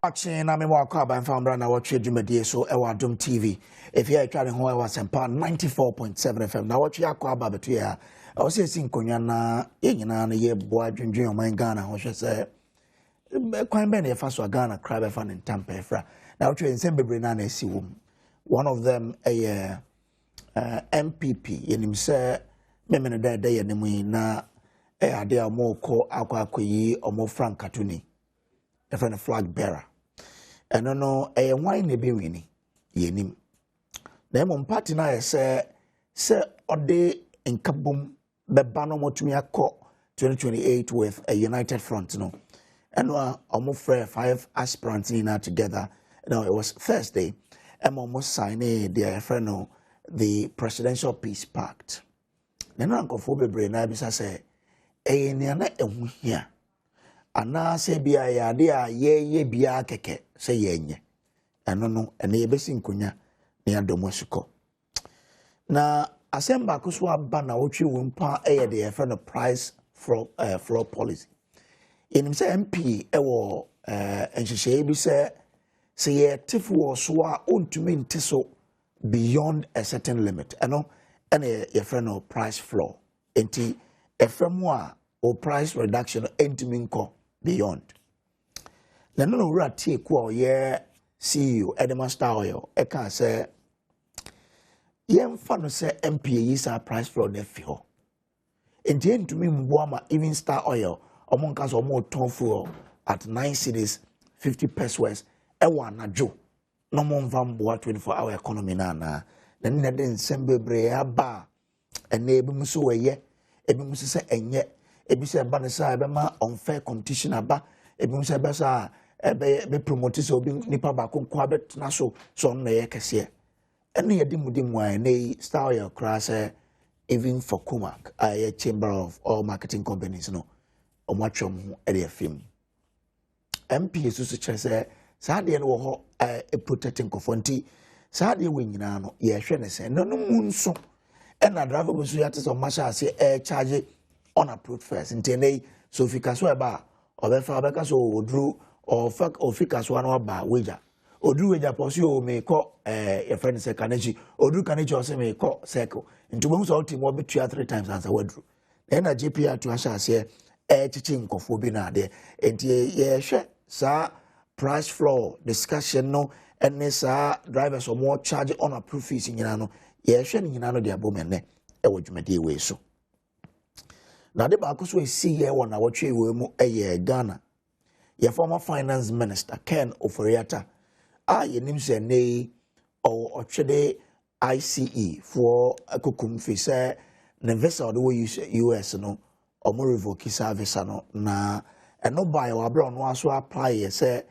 Watching na me wa kwa ban fa mbra na watch dwumadie so e wa Adom TV. If you are trying ho e wa sempa 94.7 FM na watch akwa ba beto ya. O se si nkonwa na ye nyina na ye boa dwendwen o man Ghana ho hwe se kwan be na ye fa so Ghana cry be fa ne ntampa efra. Na watch ensem bebre na na esi wom. One of them NPP yenim se memene da ye ne mu na ade a mo ko akwakoyi omo Frank Katuni. A friend of flag bearer. And no, a wine ne be winning. Yenim. Them party na say ode in kabum bebano motumia ko 2028 with a united front no. And almost 5 aspirants in together. Now it was Thursday. And almost signed their friend the Presidential Peace Pact. Then Uncle Phoebe Brain Abisa say, a neana here. Ana se bia ya de a ye bia keke se yenye eno no ene ye besi nkonya ne adomo suko na asemba ko so aba na wotwe wompa eye de ye friend price floor policy enim se MP ewo enhyehyɛ bi se ye tifu so a ontumi ntiso beyond a certain limit eno ene ye friend price floor enti efremu a o price reduction entumi nko beyond. Na no wura tie ko ye CEO Edema Star Oil e kan say yemfa no say MP yi sa price floor na fi ho. Enti entumi mbo ama even Star Oil omon ka so omo ton fuel at 9 cedis 50 pesos e wa najo no mo mva mbo 24-hour economy na na ne de nsem bebre aba ene ebi muso weye ebi muso se enye ebi se ba ne sa ebe ma unfair competition aba ebi muso ebe sa ebe promote so obi nipa ba ko kwa betna so na ye kese ene ye dimudim wan na Star Oil cross even for Kumak a chamber of all marketing companies no omwatwom e de afim MP so chere se sa de no ho e protecting kofonti sa de we nyina no ye hwe ne se no mu nso e na driver go so ya te so masha se charge unapproved first intene so fika so eba obefa obeka so odru or fika so anu ba wager odru wager posi o me ko your friend say kaneji odru kaneji o say me ko circle into we so team wo betua 3 times answer wadru na JPR to asha se chichi nkofo bi na de enti ye hwe sa price floor discussion no ene sa drivers or more charge unapproved fees nyina no ye hwe nyina no de abomene e wodwumade we so. Now, the back we see here one Nnawotwe Yi a Ghana. Your former finance minister Ken Oforiatta, ye name say nay or chede ICE for a kukum fi say the vessel the way US no or more revoke service no na and no buy or brown was apply say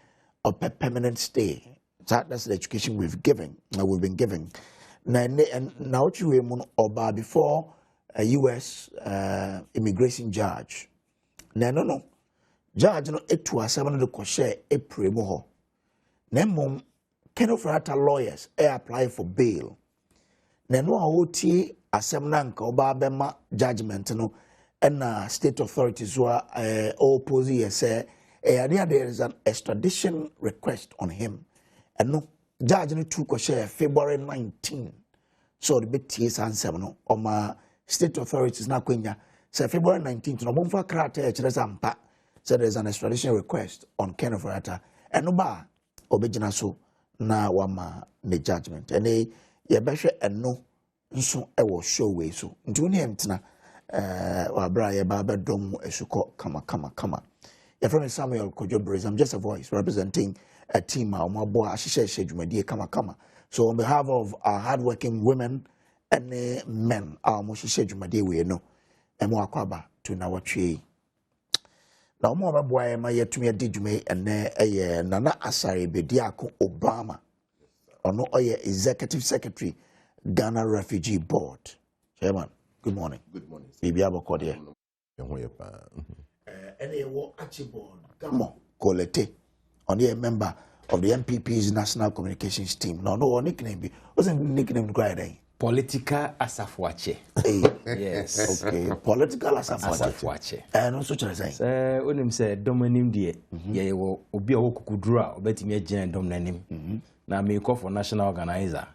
a permanent stay. That's the education we've been given. Now Nnawotwe Yi or before a US immigration judge. No. Judge no etu asem no ko share April mo ho. Na mom Ken Oforiatta lawyers apply for bail. Na no awoti asem na nka oba bema judgment no na state authorities were opposing say there is an extradition request on him. And no judge no tu ko share February 19. So the bit is answer no oma state authorities na kwenya say February 19th no bomfa krata e kire sampa say there is an extradition request on Ken Oforiatta and no ba obegina so na wama the judgment and ye behwe eno nso e wo show way so nti woni entena wa bra ye ba bedom esuko kama your friend Samuel Kojobrez. I'm just a voice representing a team omabo ahihye dwumadie kama so on behalf of our hardworking women and men our moshishe dwumade we no emo akwaba to Nnawotwe Yi na omo baboa ma yetumi adidwume ene eye Nana Asare Bediako Obama ono oye executive secretary Ghana Refugee Board. Chairman, good morning. Good morning. Bibi abokode ene wo Archibald Gamo Kolete on a member of the NPP's national communications team. No nickname be wasn't nickname cry day. political asafuache. Yes. Okay. Political asafuache. And also say. Unim say domanim die. Ye wo obi a wo kukudura obetimi agina dom nanim. Na me call for national organizer.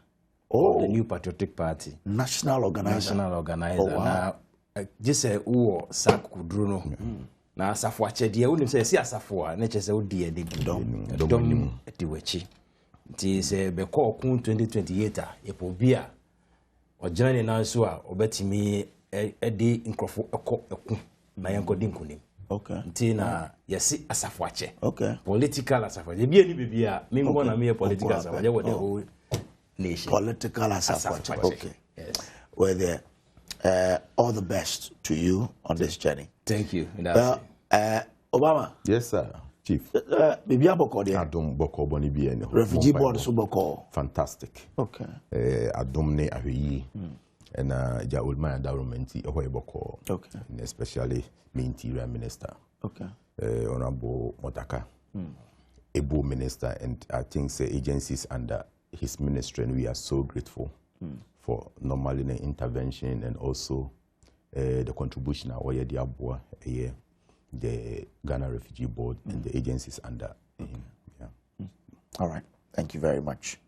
Oh, the New Patriotic Party. National organizer. National organizer. Oh, wow. Na just say wo sa kukuduro no. Na asafuache die unim say si asafua na chese wo die de dom etiwachi. Ti say be call kun 2028 epo bia ojana ni na so a obetimi edi nkrofo eku na yanko dinkunim. Okay. Ti na yesi asafuache. Okay. Political asafuache. Bia ni bibia me ngo na me political asafuache with the whole nation. Political asafuache. Okay. Yes. Well, there. All the best to you on this journey. Thank you. Obama. Yes, sir. Chief. Bibi aboko there. Adom boko boni bi ene. Refugee board so boko. Fantastic. Okay. Adom ne ahweyi. And ja ulma environment ehwe boko. Okay. And especially the interior minister. Okay. Honorable Motaka. Able minister, and I think say agencies under his ministry, and we are so grateful for normally the intervention and also the contribution of the Ghana Refugee Board and the agencies under him. Yeah. All right. Thank you very much.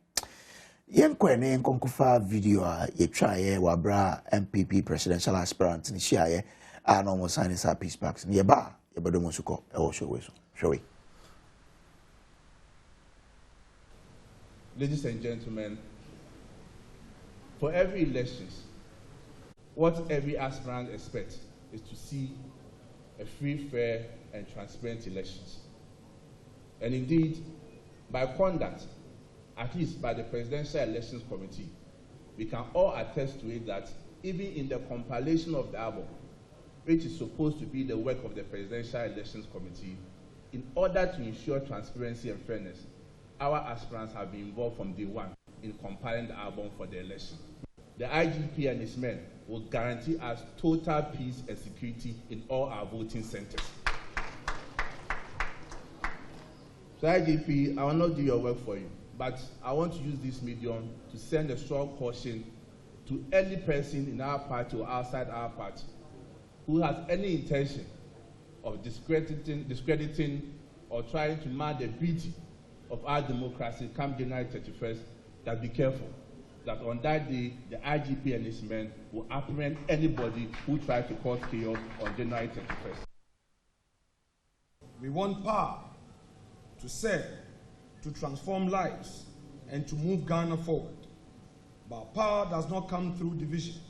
Yenkwane nkonkufa video ye try wabra NPP presidential aspirant ni share and almost sign his peace pact. Ye ba ye bodo musuko e wo show we so. Show we. Ladies and gentlemen, for every elections, what every aspirant expects is to see a free, fair, and transparent elections. And indeed, by conduct, at least by the Presidential Elections Committee, we can all attest to it that even in the compilation of the album, which is supposed to be the work of the Presidential Elections Committee, in order to ensure transparency and fairness, our aspirants have been involved from day one in compiling the album for the election. The IGP and his men will guarantee us total peace and security in all our voting centers. So IGP, I will not do your work for you, but I want to use this medium to send a strong caution to any person in our party or outside our party who has any intention of discrediting or trying to mar the beauty of our democracy come January 31st, that be careful, that on that day, the IGP and his men will apprehend anybody who tries to cause chaos on January 31st. We want power to serve, to transform lives, and to move Ghana forward. But power does not come through division.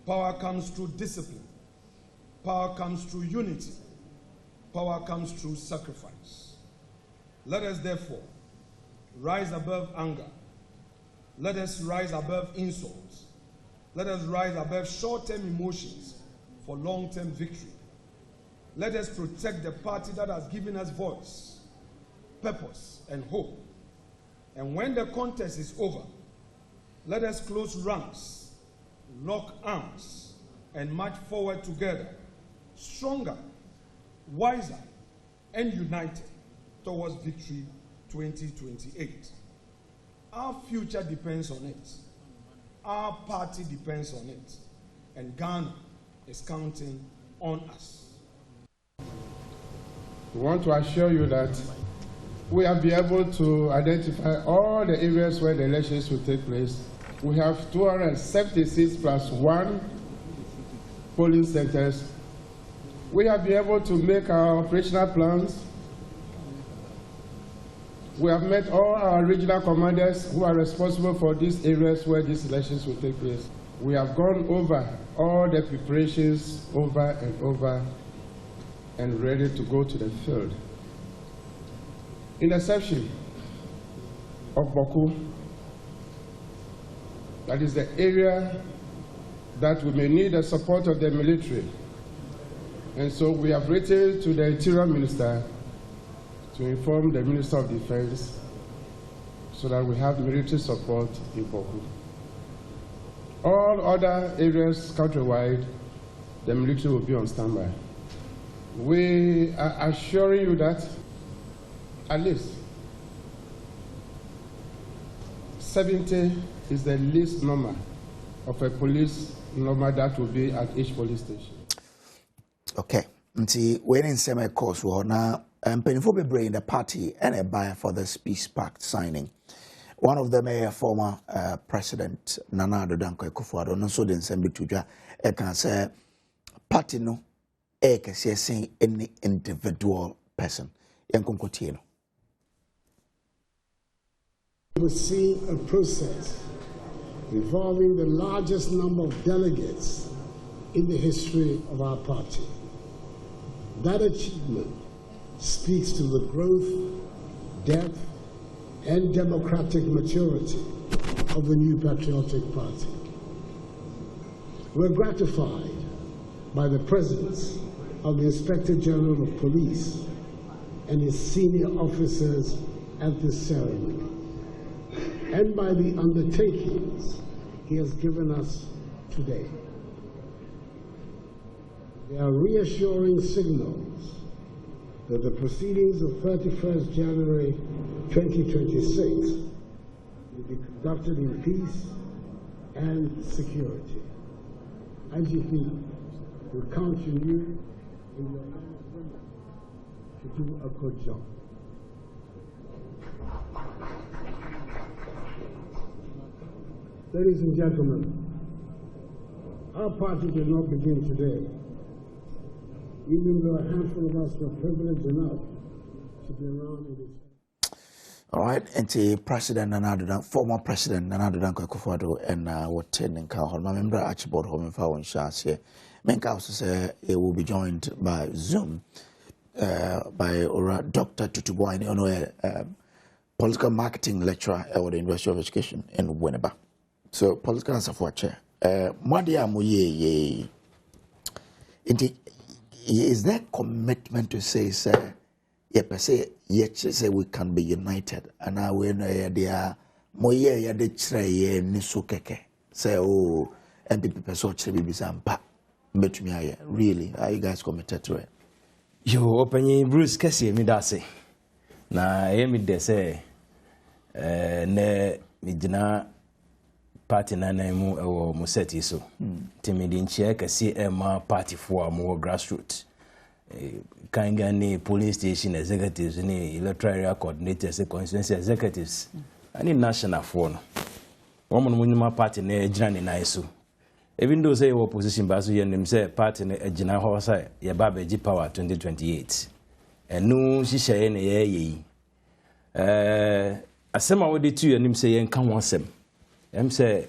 Power comes through discipline. Power comes through unity. Power comes through sacrifice. Let us therefore rise above anger. Let us rise above insults. Let us rise above short-term emotions for long-term victory. Let us protect the party that has given us voice, purpose, and hope. And when the contest is over, let us close ranks, lock arms, and march forward together, stronger, wiser, and united towards victory 2028. Our future depends on it. Our party depends on it. And Ghana is counting on us. We want to assure you that we have been able to identify all the areas where the elections will take place. We have 276 plus 1 polling centers. We have been able to make our operational plans. We have met all our regional commanders who are responsible for these areas where these elections will take place. We have gone over all the preparations over and over and ready to go to the field. In the section of Boku, that is the area that we may need the support of the military. And so we have written to the Interior Minister to inform the Minister of Defense so that we have military support in Boku. All other areas countrywide, the military will be on standby. We are assuring you that at least 70 is the least number of a police number that will be at each police station. Okay. Nti when in semi course we na penifo bebre in the party and a buyer for this peace pact signing. One of them a former president Nnawotwe Yi no so den sembi tudwa e kan say party no e kese sen any individual person. Yankonkotie no. We see a process involving the largest number of delegates in the history of our party. That achievement speaks to the growth, depth, and democratic maturity of the new patriotic party. We're gratified by the presence of the Inspector General of Police and his senior officers at this ceremony, and by the undertakings he has given us today. They are reassuring signals that the proceedings of 31st January 2026 will be conducted in peace and security. IGP will count on you in your to do a good job. Ladies and gentlemen, our party did not begin today, even though a handful of us were privileged enough to be around in its. All right, and the President Nnawotwe, former President Nnawotwe Yi, and what ten Ka member Archibald Home Fowl and Shas here. Menka also say it will be joined by Zoom by Dr. Tutubwani, political marketing lecturer at the University of Education in Winneba. So political answer for chair. Mwadia Muye, is there commitment to say, sir? Yet say we can be united, and I will know there Moye ya de Chre Nisukeke. Say, oh, NPP Presidential Peace Pact. Really, are you guys committed to it? You open Bruce Kessie, me da say. Na me de say, ne midina party na mu ewo museti so. Timi di nchie kesi ema party for more grassroots. Kanga ni police station executives ni electoral area coordinators, constituency executives, ani national for no. Woman munima party na ejina ni na so. Even though say opposition basu yenim say party na ejina ho say ye ba beji power 2028. Enu hihye na ye yi. Asema wo de tu yenim say yen kan wonsem. Em say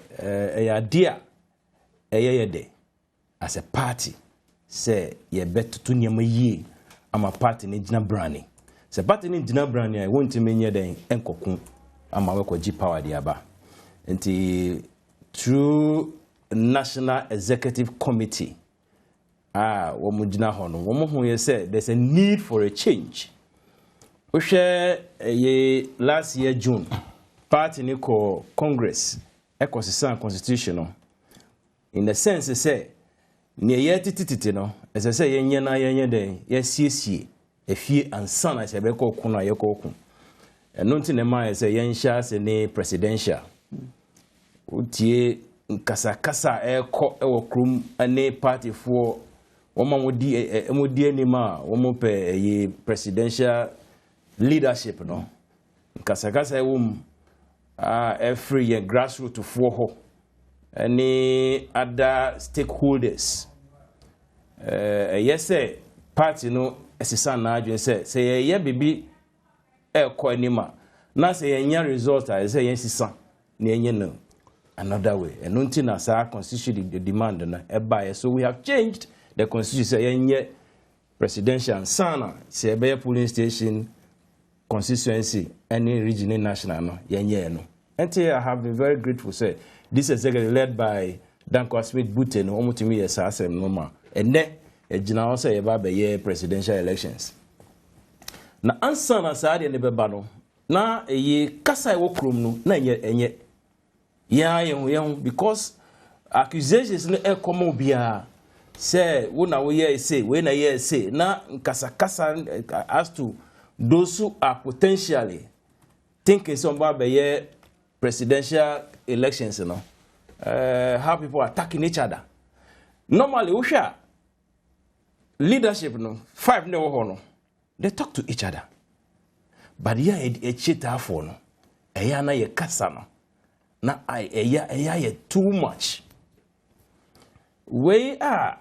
ya dia ye de as a party say ye betutu nyama yi ama party ni jina brani. Se party ni jina brani I won't menye den enkoku ama we ko ji power dia ba. Enti through National Executive Committee womujina hono womo ye say there's a need for a change. We share last year June party ni ko Congress ecosystem constitutional in the sense say ne ye titititi no ese say yenye na yenye den ye siesie efie ansa na se be ko ku na ye ko ku eno nti ne ma say yensha se ne presidential utie nkasa eko ewo krum ane party for woman wodi anima womo pe ye presidential leadership no nkasa ewum every year grassroots for ho any other stakeholders yes party no esisa na adwen say ye bibi eko anima na say yenya result I say yensisa na yenye no another way and until as our constitution the demand na so we have changed the constitution say yenye presidential sana say be polling station constituency any regional national no yenye no. Until I have been very grateful say this executive led by Danko Smith Bute no omutimi yes asem no ma ene ejina say ye ba be presidential elections na ansa na sa de ne beba no na kasa e wokrom no na enye yeah, because accusations no come bia say wona we hear say we na hear say na kasa as to those who are potentially thinking some about the presidential elections no how people are attacking each other. Normally, we share leadership, no 5 no, they talk to each other. But here, a cheater for no, na ye kasano, na ye too much. We are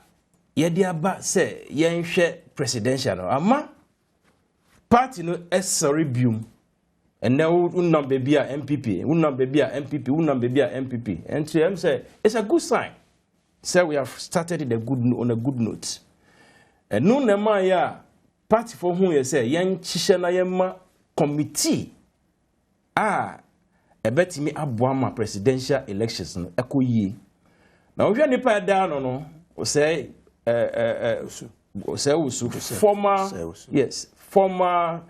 ye diaba say ye share presidential no, ama party no sorry bium. And now unam baby a NPP, unam baby a NPP, unam baby a NPP. And to him say it's a good sign. Say we have started on a good note. And no nema ya party for whom you say yan chishana yema committee ebeti mi aboama presidential elections no ekoyi. Now we nipa down no say former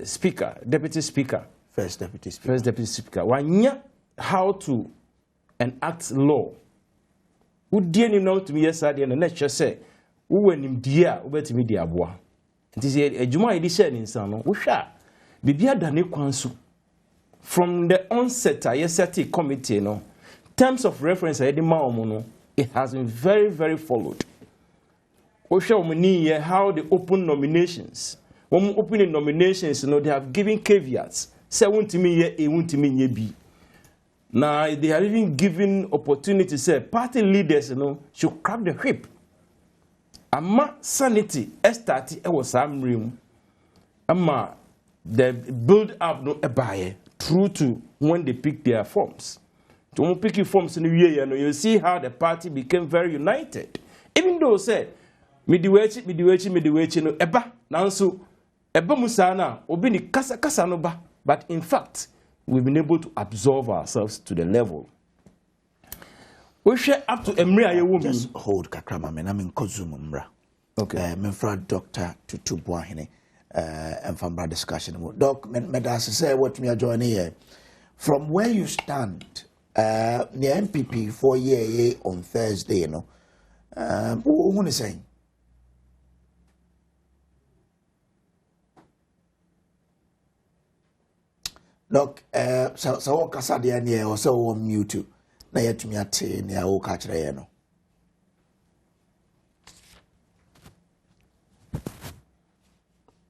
speaker, deputy speaker, first deputy speaker. Wanya how to enact law. Who dear him now to me yesterday and the next say, who when him dear, over to me dear boy. It is a Juma edition in Sano, who shall be done kwansu. From the onset, I set committee, no terms of reference, it has been very, very followed. We shall how they open nominations. When we open nominations, they have given caveats. Say, won't me ye, won't me ye be. Now, they are even given opportunity, say, party leaders, should crack the whip. Ama sanity, estati, was some room. Ama, the build up no ebaye, through to when they pick their forms. To pick forms in the year, you see how the party became very united. Even though, say, midiwechi, no eba, nanso, eba musana, obini kasa no ba. But in fact, we've been able to absorb ourselves to the level. We share up to Emria woman. Just hold kakrama men. I'm in Kozumumra. Okay. Menfra Doctor Tutu Buahine. And from our discussion. Doc, me say what me are joining here. From where you stand, the NPP 4 year on Thursday, you know. Who is saying? Doc, so kasa de ane o so wo mute na yetumi ate ne a wo ka kire ye no.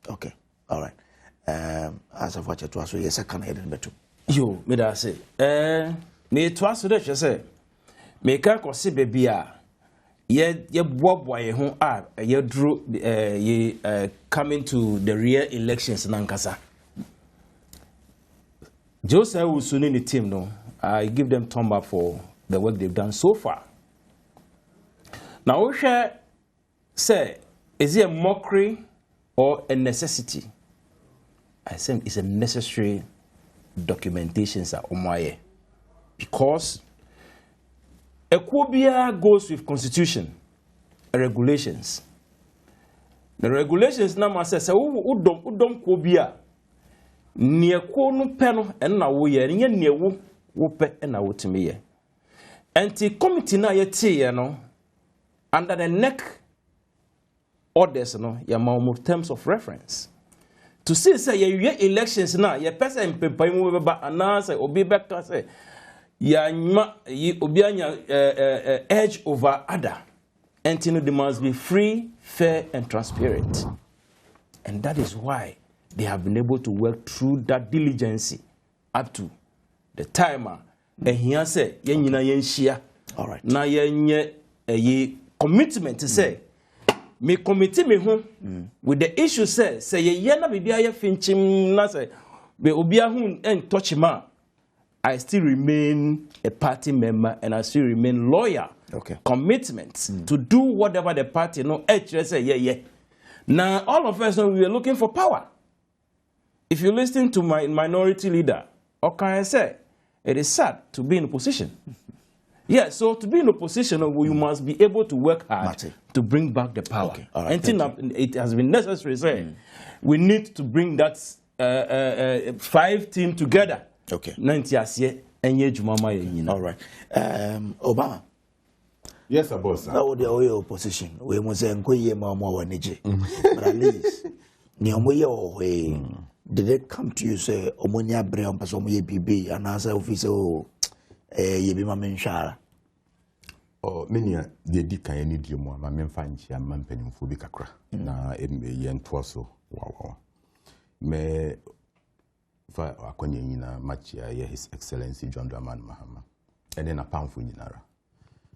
Okay, all right. As of what you to so yes can head betu. Yo, me da say. Me to aso de say. Me ka ko se baby a ye boaboa ye ho a ye dro ye coming to the real elections nankasa. Joseph Usuni the team, no, I give them thumb up for the work they've done so far. Now, we shall say, is it a mockery or a necessity? I think it's a necessary documentation, because a Kubia goes with constitution, regulations. The regulations now says, udom Kubia. Near Kono Peno and now we are near Whoop and now to me. And the committee now yet, under the neck orders, your terms of reference. To say, your elections now, your person in Pepper, but announce or be back to say, Obianya edge over other. And they must be free, fair, and transparent. And that is why they have been able to work through that diligence up to the timer. And he said, all right. Now, ye commitment to say, me committee me home with the issue say ye na be dia finchim na say be obia hu en touch ma. I still remain a party member and I still remain loyal. Okay. Commitment to do whatever the party say yeah. Now all of us know we are looking for power. If you listen to my minority leader, Okan say, it is sad to be in a position. Yeah, so to be in a position, you must be able to work hard to bring back the power. Okay. All right, and it has been necessary saying we need to bring that 5 team together. Okay. All right. Obama. Yes, boss. Now the oil opposition. We must say more energy. But at least did it come to you say Omonia Breon Pasomoye BB and answer officer ye be ma menhwara many the dick I need you more. My men find she a man penny for big crack. Na yen twaso. Wow. Me for a match His Excellency John Dramani Mahama. And then a pound for Ninara.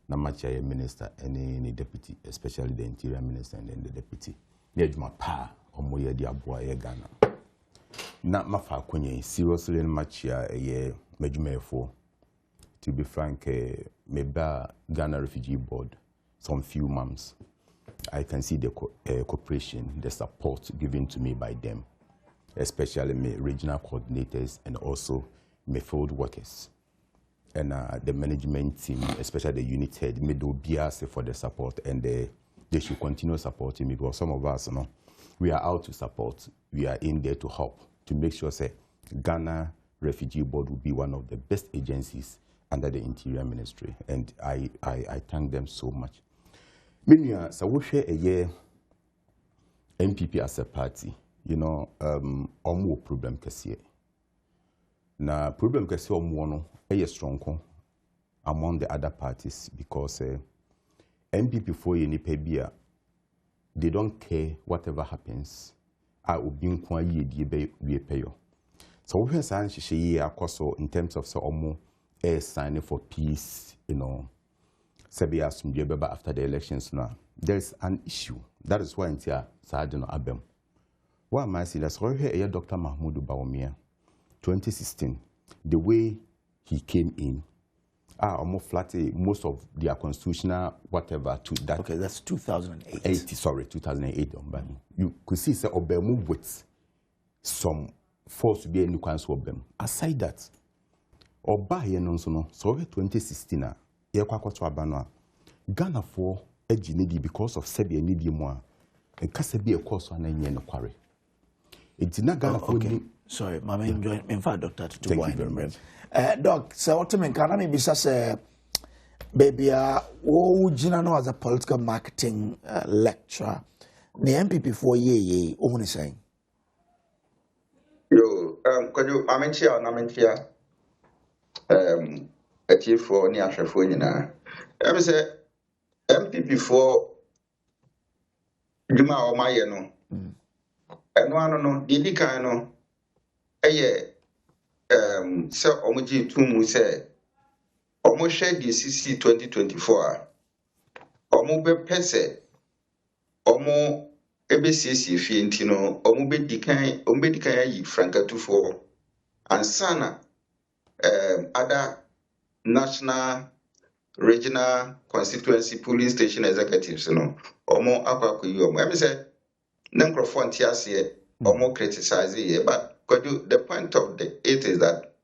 Na match minister and any deputy, especially the interior minister and then the deputy. Near my pa or moya dia boy Ghana. Na mafa kwenye seriously match ye mejume for. To be frank, maybe Ghana Refugee Board, some few months, I can see the cooperation, the support given to me by them, especially my regional coordinators and also my field workers. And the management team, especially the unit head, may do BRC for the support, and they should continue supporting me because some of us, we are out to support. We are in there to help, to make sure that Ghana Refugee Board will be one of the best agencies under the Interior Ministry, and I thank them so much. Meanwhile, so we share a year NPP as a party, more problem kesiye. Na problem kesiye omo no strong among the other parties because NPP for any pebia, they don't care whatever happens. I will be we pay. So we have signed in terms of so signing for peace, Sebia Sumjebeba after the elections now. There is an issue. That is why it's here, Sergeant Abem. What am I saying? That's why here Dr. Mahmoud Bawumia, 2016, the way he came in, almost flatty most of their constitutional whatever to that. Okay, that's 2008. 2008. But you could see say Obemu with some force to be in the council of them. Aside that, Oba here no so 2016 ye kwakwato abano Ghana for ejinedi because of Serbia need more and Kasabi of course on any kware. It's not Ghana for sorry, mama enjoy in fact doctor to thank you very much. Doc, so what me can I be say baby wo jina no as a political marketing lecturer. The NPP for ye ohun saying. Yo, could you amentia a chief for Niasha Funina. I say MPP for Juma or Mayano. And one no, Didicano, a year, Sir Omoji Tumu say, almost shed the CC 2024. Omobe Pese, Omo ABCC Fientino, Omobe Decay, Franca 24, and Sana. Other national, regional, constituency polling station executives, or more aquacu. Let me say, Nancrofontias here, or more criticize here. But the point of it is that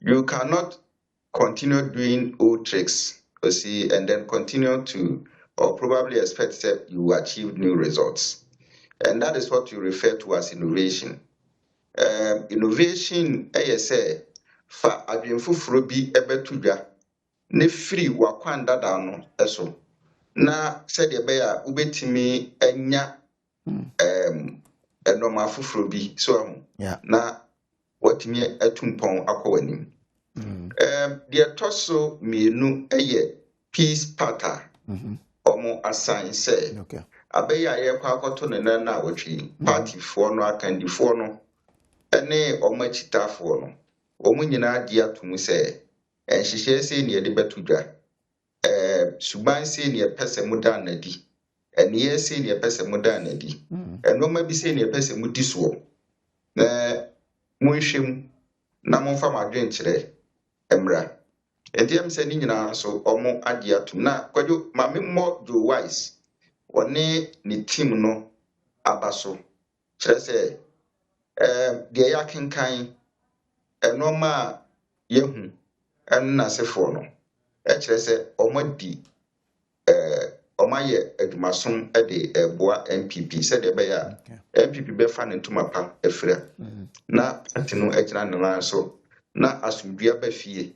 you cannot continue doing old tricks, you see, and then continue to, or probably expect that you achieve new results. And that is what you refer to as innovation. Innovation, ASA. Fa adwenfoforo bi ebetudwa ne free wakwanda da no eso na said ye be ya ubetimi anya enoma foforo bi so na watimi atumpon akwanim de toso mienu eye peace pact omo assign say abeya ye kwa akoto ne na Nnawotwe party for no akandifo no ene omo achitafo no Omunyina dia tumu se enhihye se ne de betudwa suban se ne pese muda na di ene se ne pese muda na di enoma bi se ne pese mudi so na munhwem na monfa madwen kire emra endiem se ni nyina so omo adia tum na kwadwo mamemmo do wise woni ni team no abaso kire se de yakenkan enoma yehu enna sefo no kire se omadi omaye adumason de eboa NPP se de be ya NPP be fa ne ntumapa efira na atinu agina nana so na asumdua ba fie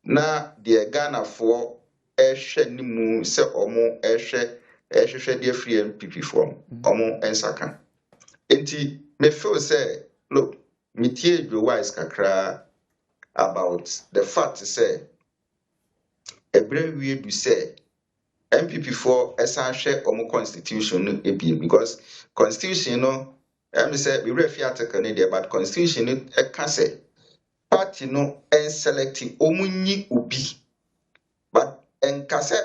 na de Ghana fo ehwe nimu se omo ehwehwe de free NPP form omo ensaka enti me feel say look mitie Joe Wise kakra about the fact say ebre we do say MPP for esan hwe omo constitution no ebi because constitution no am say we refer article no there but constitution no e ka say party no en selecting omo nyi obi but en ka say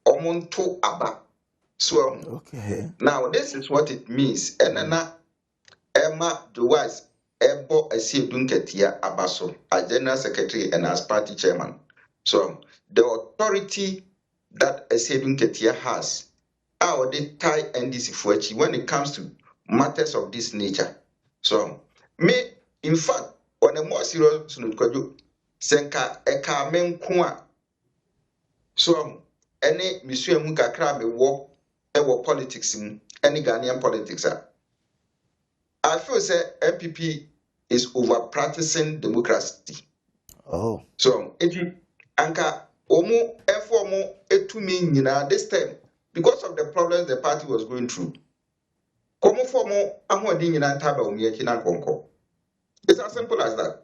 omo nto aba so okay now this is what it means enana Emma Duwais Ebo Esiedun Ketia Abaso as General Secretary and as party chairman. So the authority that Esiedun Ketia has, how they tie NDC Fuechi when it comes to matters of this nature. So me, in fact, on a more serious note, Senka Eka Menkwa. So any Monsieur Mukakra me walk ewo politics in any Ghanaian politics are. I feel say NPP is over practicing democracy. Oh. So if you anka omo efomo etumi nyina this time because of the problems the party was going through. Komo fomo ahodi nyina ntaba omi echi na konko. It's as simple as that.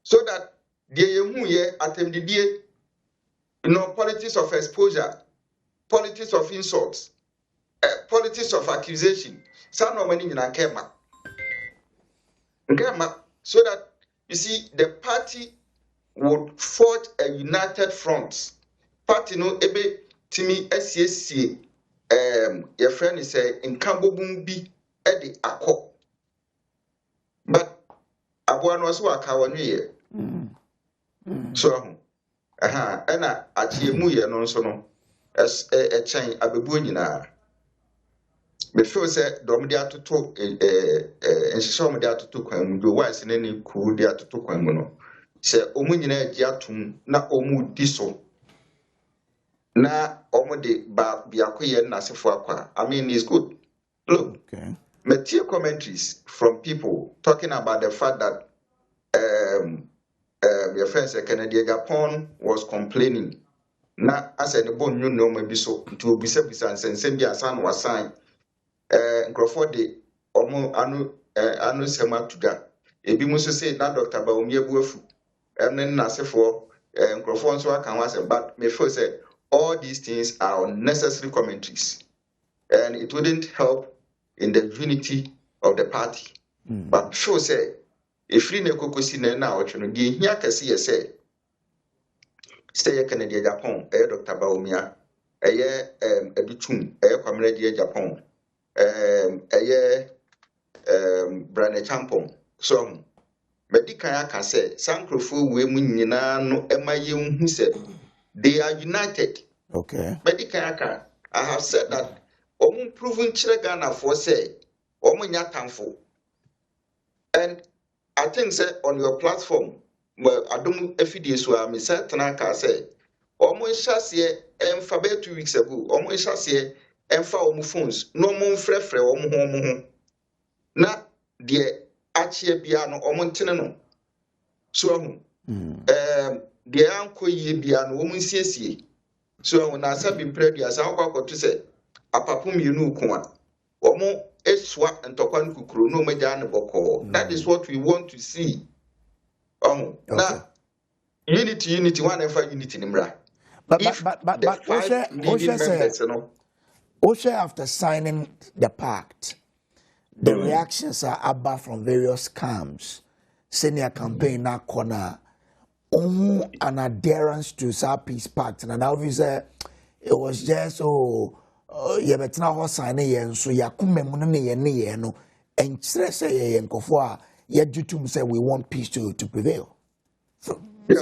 So that the yehu ye atemdidie, politics of exposure, politics of insults, politics of accusation. Some no money nyina kema. So that you see the party would forge a united front. Party no ebe timi SCSC your friend is in Kambobumbi edi akọ. But abuano was waka wanwe so ena achiemu ye no nso no chen abebu nyina. Me feel say dom dia toto enhyehyɛ dia toto kwan mu do wise ne ne ku dia toto kwan mu no sɛ omu nyina agi atom na omu di so na omu de ba biakoye na sefo akwa. I mean it's good. Look, okay. Material commentaries from people talking about the fact that your friend Kennedy Gapon was complaining na as any bon no maybe so to be bisa and send bi asan was sign Crawford de omo anu sema tuga ebi mo so say na Dr. Baomi Ebuafu na sefo Crawford so aka was but me feel say all these things are unnecessary commentaries and it wouldn't help in the unity of the party. But sure say if we ne kokosi na Nnawotwe no die hia kase ye say stay Canada Japan Dr. Baomi edutum kwamre die Japan Brane Champon. So medical aka say sankrofo we mu nyina no emaye hu say they are united. Okay. Medical aka I have said that omu proven chire Ghana for say omu nya tamfo. And I think say on your platform well Adom efidie so am say tenaka say omu hyase emfa be 2 weeks ago omu hyase emfa omu phones no omu frefre omu ho na de achie bia no omu ntene no so ahu de ankoyie bia no omu nsiesie so ahu na sabi predia sa akwakoto say apapum yenu ko a omu eswa ntokwa nkukuro no meja ne boko. That is what we want to see. Na unity one ever unity nimra. But Osha after signing the pact, the reactions are about from various camps. Senior campaign na corner an adherence to South Peace Pact, and obviously it was just ye betina ho sign ye so yakume mu ne ye no enkyere say ye nkofo a ye jutum say we want peace to prevail. So ni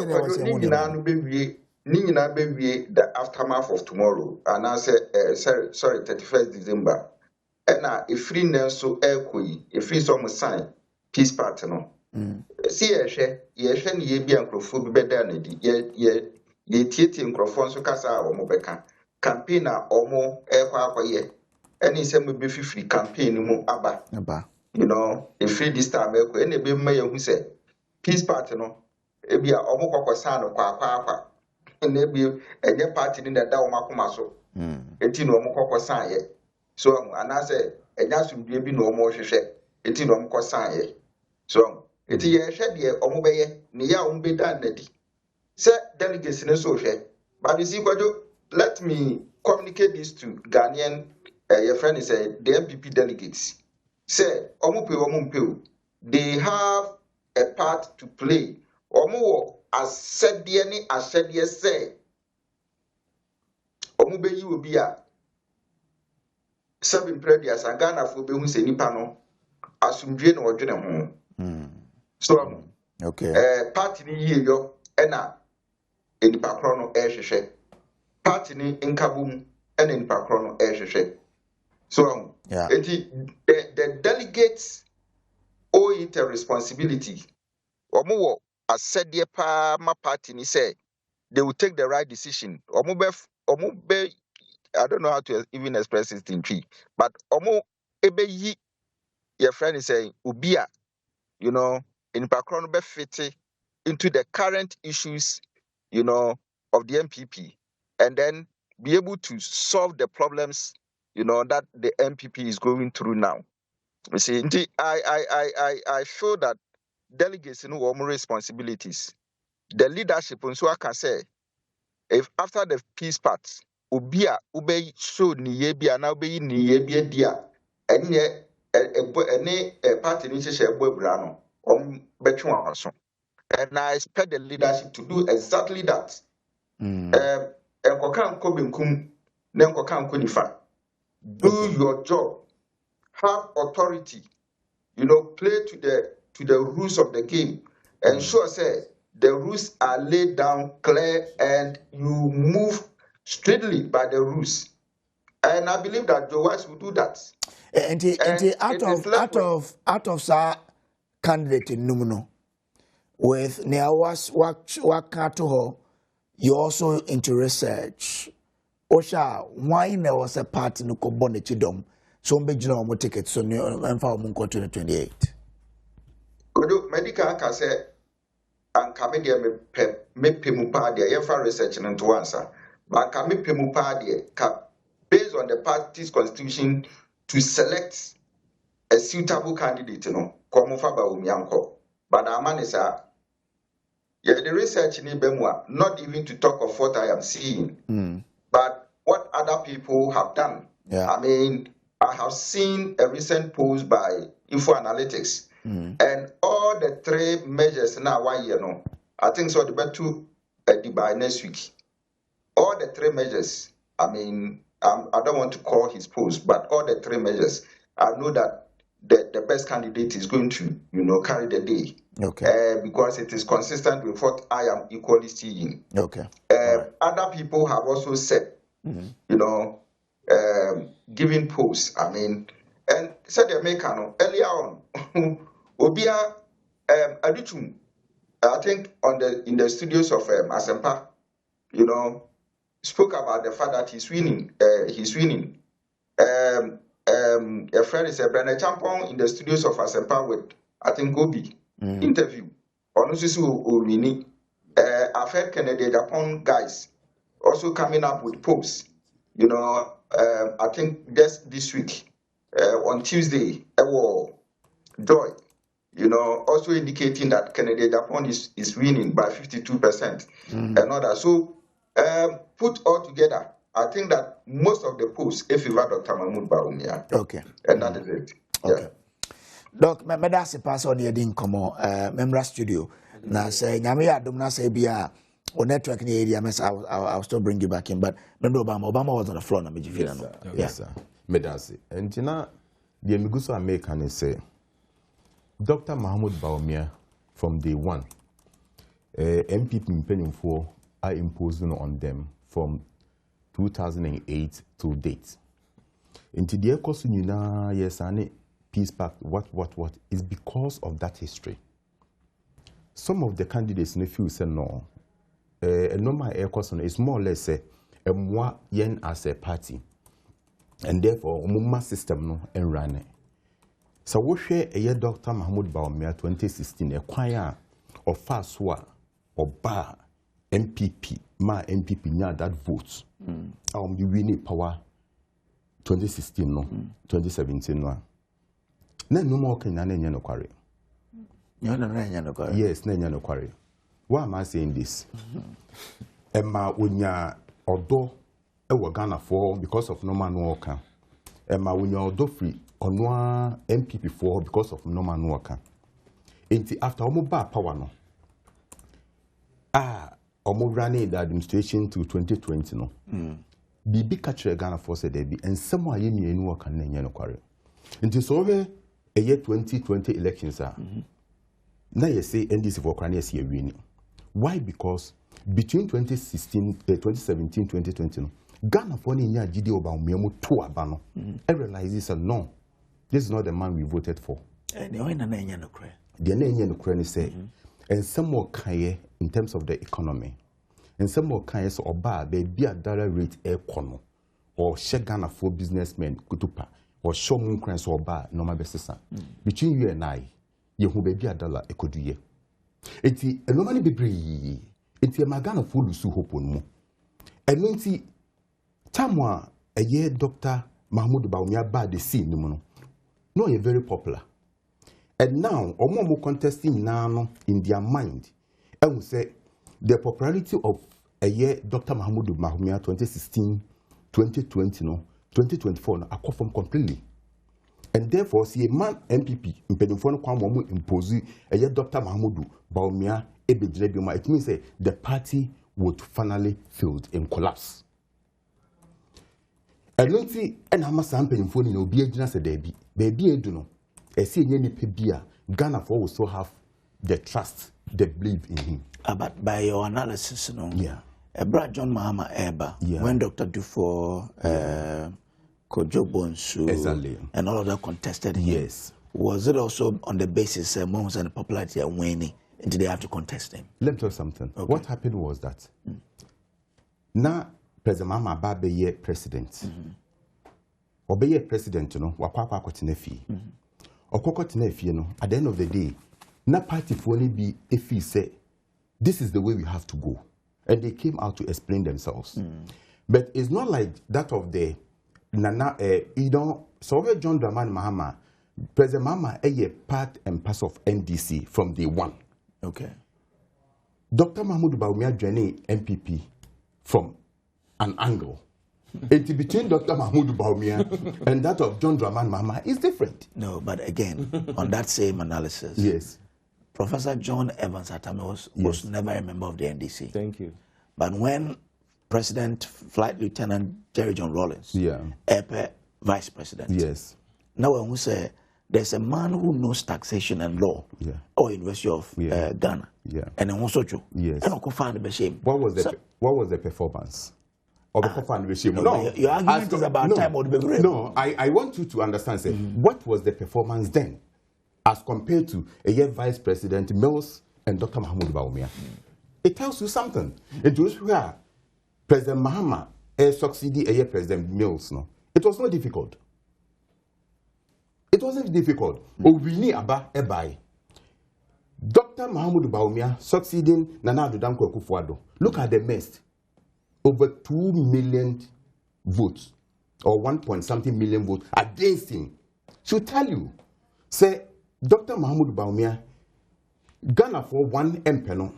nyina be wie the aftermath of tomorrow and I say sorry 31st December and ifri nenso ekoyi ifri so mo sign peace pact no see ye hwe ne ye bia nkofo bi beda na di ye tietie nkofo nso kasa a wo mo beka campaign a omo akwaye any say me be free campaign mu aba if this time any be ma yehu say peace party no e bia omo kokosa no kwa na be enye party ni da o makoma so enti no omo kokosa ye so ana say enya sumdue bi no omo hwehwe enti no omo kosa ye so enti ye hwe de omo be ye ne ya omo be dan na di say delegates ne so hwe But you see, let me communicate this to Ghanaian, your friend is the NPP delegates. Say, they have a part to play. As said, say, Omubeyi will be a 7 previous and Ghana for being say Nipano, asumdwe no odwene ho. So, okay. Party ni yo, ena, enipa krono ehwehwe. Party ni nkabum, ena enipa krono ehwehwe. So, the delegates owe it a responsibility. Omo as said the ma party ni say they will take the right decision. Omo be I don't know how to even express it in tree, but omo ebe yi your friend is saying ubia, you know, in background be fit into the current issues, you know, of the NPP, and then be able to solve the problems, you know, that the NPP is going through now. You see, I feel that delegates know more responsibilities. The leadership, so I can say, if after the peace pact, ubia ube show ni yebia na ube ni yebia dia, enye a party ni share brano between us. And I expect the leadership to do exactly that. Enkokan ko benkum, nenkokan ko nifa. Do your job. Have authority. You know, play to the rules of the game. Ensure say the rules are laid down clear and you move straightly by the rules. And I believe that Joe Wise will do that. And out of sa candidate in Numuno with Nnawotwe Yi, you also into research. Osha, why there was a party no kobone chidom, so mbejina omo ticket so mfa omo 2028. Kodo medical can say and kamedia me pemu pa dia yefa research into answer. But kame pemu pa dia based on the party's constitution to select a suitable candidate, you know, but the man is the research in Bemwa, not even to talk of what I am seeing, but what other people have done. Yeah. I mean, I have seen a recent post by Info Analytics, and all the 3 measures now, I think so, the better by next week. All the 3 measures, I mean, I don't want to call his post, but all the 3 measures, I know that the best candidate is going to, you know, carry the day. Okay. Because it is consistent with what I am equally seeing. Okay. Other people have also said, you know, giving posts. I mean, and said the American earlier on, Obia Adichum, I think in the studios of Asempa, you know, spoke about the fact that he's winning. A friend is a Bernard Champon in the studios of Asempa with, I think, Gobi interview. I've heard Kennedy Japan guys also coming up with posts. You know, I think this week on Tuesday, Joy, you know, also indicating that Kennedy Japan is winning by 52% and other. So put all together, I think that most of the posts favor Dr. Mahmoud Bawumia. Okay. And that is it. Okay. Yeah. Doc, me pass on the edin komo member studio. Na say nyame ya dom na say bia o network ni area I'll still bring you back in, but remember Obama was on the floor na me feel no. Yes sir. Medasi. And tina the miguso America ne say Dr. Mahmoud Bawumia from day one MPP mpenimfo are imposing on them from 2008 to date. Into the ekosu nyina yes ane Peace Pact, what is because of that history. Some of the candidates in the field say no. A normal air question is more or less a moi yen as a party. And therefore, umuma system no and run it. So we share a year Dr. Mahmoud Bawumia 2016, a choir of Faswa or Bar MPP, my MPP near that votes. The winning power 2016 no, 2017 no. No more can no quarry. Yes, no quarry. Why am I saying this? Emma unya odo ewo Ghana for because of normal no worker. Emma unya odo free onwa NPP for because of normal no worker. Enti after omo ba power no. Omo running the administration to 2020 no. Bibi catch Ghana for said there be and someone ye me no worker na enye no kware. Enti so we a year 2020 elections are. Now you say NDC for Ukraine is winning. Why? Because between 2017, 2020, Ghana for Ninya GD about Miamu to Abano. I realize no, this is not the man we voted for. The Ukraine say, and some more kaye in terms of the economy, and some more kaye so oba they be a dollar rate air kono, or share Ghana for businessmen kutupa, or show Ukraine so oba no my best between you and I. Yehu baby a dollar ekoduye. Enti enomani bebre. Enti magana fulu su hopo no. Eno nti tamwa eye Dr. Mahmoud Bawumia ba the scene no. No ye very popular. And now omo contesting now in their mind. I will say the popularity of eye Dr. Mahmoud Bawumia 2016, 2020 no, 2024 no akofom completely. And therefore, see a man NPP in Penifon Kwamu impose a Dr. Mahmoud Bawumia Ebedrebima. It means the party would finally fail and collapse. And don't see and how much something phone in Obia Jina said baby. Baby, I do know. I see any Pebia, Ghana for also have the trust, they believe in him. But by your analysis, no, yeah. Brad John Mahama Eba, when Dr. Dufour, Kojo Bonsu, exactly. And all of that contested him. Yes. Was it also on the basis Mons and popularity and winning? Did they have to contest him? Let me tell you something. Okay. What happened was that now President Mama Babeye president. Obeye president, you know, wakwa kotinefi. Okoko tinefi, you know, at the end of the day, na party for only be if he say this is the way we have to go. And they came out to explain themselves. But it's not like that of the Nana, you know, so John Dramani Mahama, President Mahama, a part and parcel of NDC from day one. Okay. Dr. Mahmoud Bawumia joining NPP from an angle. It's between Dr. Mahmoud Bawumia and that of John Dramani Mahama is different. No, but again, on that same analysis, yes, Professor John Evans Atame was never a member of the NDC. Thank you. But when President Flight Lieutenant Jerry John Rawlings, Vice President, now when we say there's a man who knows taxation and law, or University of Ghana, and then also Joe, and I find the shame. What was the performance? No, your argument is about time or the No, I want you to understand. Say, what was the performance then, as compared to a year Vice President Mills and Dr. Mahmoud Bawumia? It tells you something. It was where President Mahama succeeded a year President Mills. No, it was not difficult. It wasn't difficult. Obini Aba Ebai. Dr. Mahmoud Bawumia succeeding Nana Addo Akufo-Addo. Look at the mess. Over 2 million votes, or 1-point-something million votes against him. She'll tell you, say, Dr. Mahmoud Bawumia, Ghana for one MP,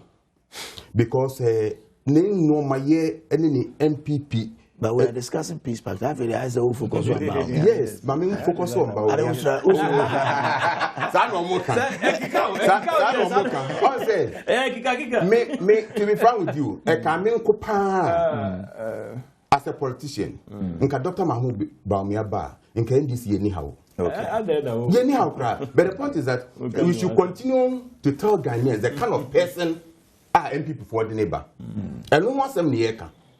because no my any NPP. But we are discussing Peace Pact. I feel that's the whole focus on Bawumia. Yes, but I focus on Bawumia. To be frank with you, as a politician, Dr. Mahmoud Bawumia ba, NDC anyhow. Anyhow, but the point is that we should continue to tell Ghanaians the kind of person NPP for the neighbor. And no one some near.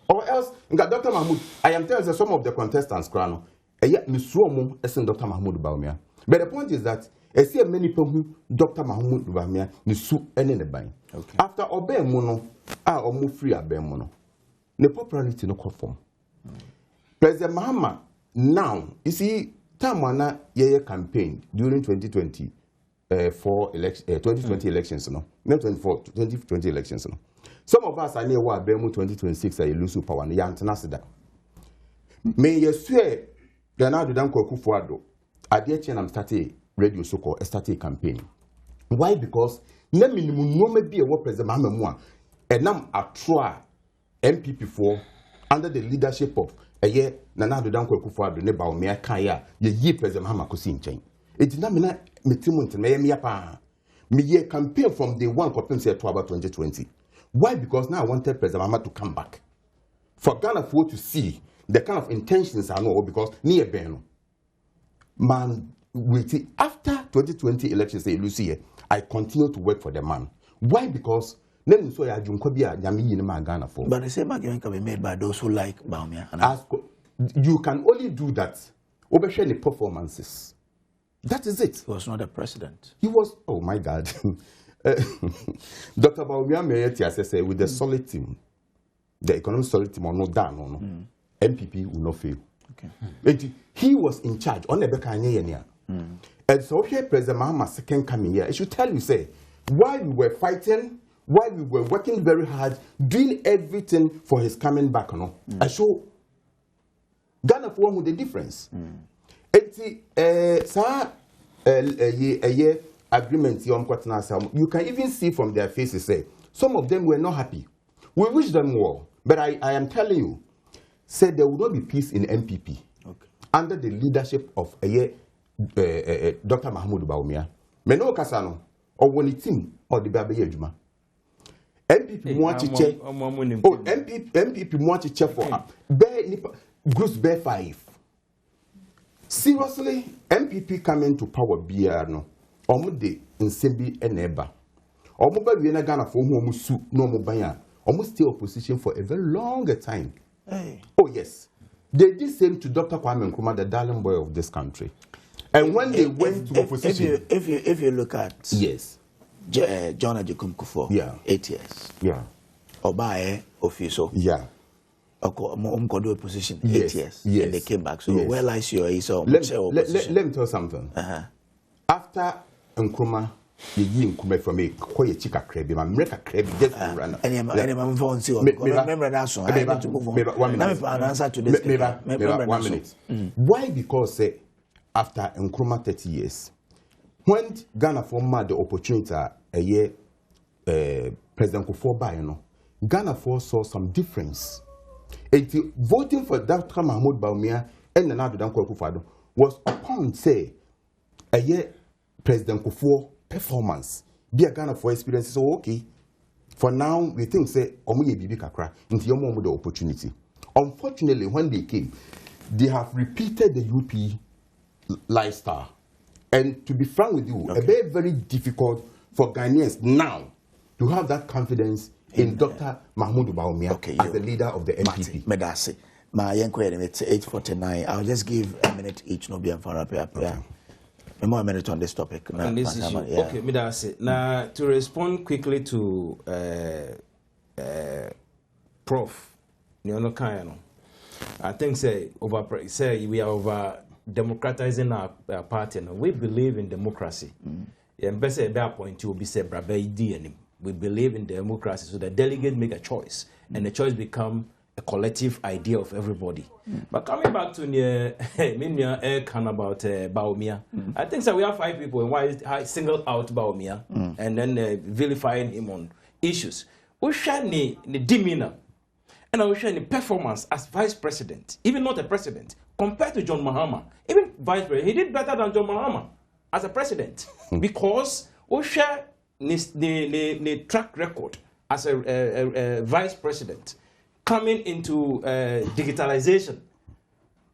Or else, Dr. Mahmoud, I am telling you some of the contestants, Krano, Dr. Mahmoud Bawumia. But the point is that I see many people who Dr. Mahmoud Bawumia Nisu and in the bank. After Obey Mono, or move free Obey Mono. The popularity no conform. President Mahama, now, you see, Tamwana Yeye campaign during 2020 2020 elections, no? Not 2020 elections, no? Some of us are near what Bemu 2026 are lose power and Yantanasida. May you swear Ghana Danko Akufo-Addo at the HNM started radio so called started campaign. Why? Because no minimum no may be a what President Mahama and now a try MPP4 under the leadership of Nnawotwe Yi ne Bawumia Kaya ye President Mahama Kosi nchen. It na me na metimu nteme me pa. Me ye campaign from day one compare say about 2020. Why? Because now I wanted President Mahama to come back. For Ghana for to see the kind of intentions I know because near Ben. Man, wait after 2020 elections say Lucy, I continue to work for the man. Why? Because then so ya Junkobia Yami in Ghana for. But the same argument can be made by those who like Bawumia. You can only do that over the performances. That is it. He was not a president. He was, oh my God. Dr. Bawumia Meyeti said with the solid team, the economic solid team or no down, MPP will not fail. Okay. He was in charge on the Bekanya. And so here President Mahama's second coming here, I should tell you, say, while we were fighting, while we were working very hard, doing everything for his coming back, I show Ghana for one with the difference. Agreement you can even see from their faces, say, some of them were not happy. We wish them well, but I am telling you, said there will not be peace in NPP under the leadership of Dr. Mahmoud Bawumia. Meno Kasano, or when it team or the Baby Yejuma. MPP want to check. Oh, MPP want to check for groups bear 5. Seriously, MPP coming to power BR Omude in Sembi and Eba. Omuba Vienna Ghana for whom su no mobile. Almost stay opposition for a very long time. Hey. Oh yes. They did same to Dr. Kwame Nkrumah, the darling boy of this country. And when they went to opposition, if you look at John Ajekum Kufuor, 8 years. Yeah. Obaye Ofiso. Yeah. Omkodo opposition 8 years. Yes. And they came back. So where lies your opposition? Let me tell you something. After Nkrumah, the yin come from a quiet chika crabby, my America crabby, just run. And I'm going to remember that song. I want to move on. Let me answer to this. 1 minute. Why? Because after Nkrumah 30 years, when Ghana formed the opportunity a year, President Kufuor by Ghana saw some difference. Voting for Dr. Mahmoud Bawumia and Nnawotwe Yi was upon say a year President Kufuor performance. Be a Ghana for experience so okay. For now, we think say omuye bibi kakra into yomo the opportunity. Unfortunately, when they came, they have repeated the UP lifestyle. And to be frank with you, it's very, very difficult for Ghanaians now to have that confidence in Dr. Mahmoud Bawumia as the leader of the NPP. Medasi. My it's 8:49. I'll just give a minute each. No be for up. More minute on this topic. On this issue. Okay, Medasi. Now to respond quickly to Prof. I think say we are over democratizing our party. We believe in democracy. We believe in democracy, so the delegate make a choice, and the choice become a collective idea of everybody. But coming back to about Bawumia, I think so we have 5 people, and why I singled out Bawumia and then vilifying him on issues. We share the demeanor, and we share the performance as vice president, even not a president, compared to John Mahama. Even vice president, he did better than John Mahama as a president because we share the track record as a vice president coming into digitalization.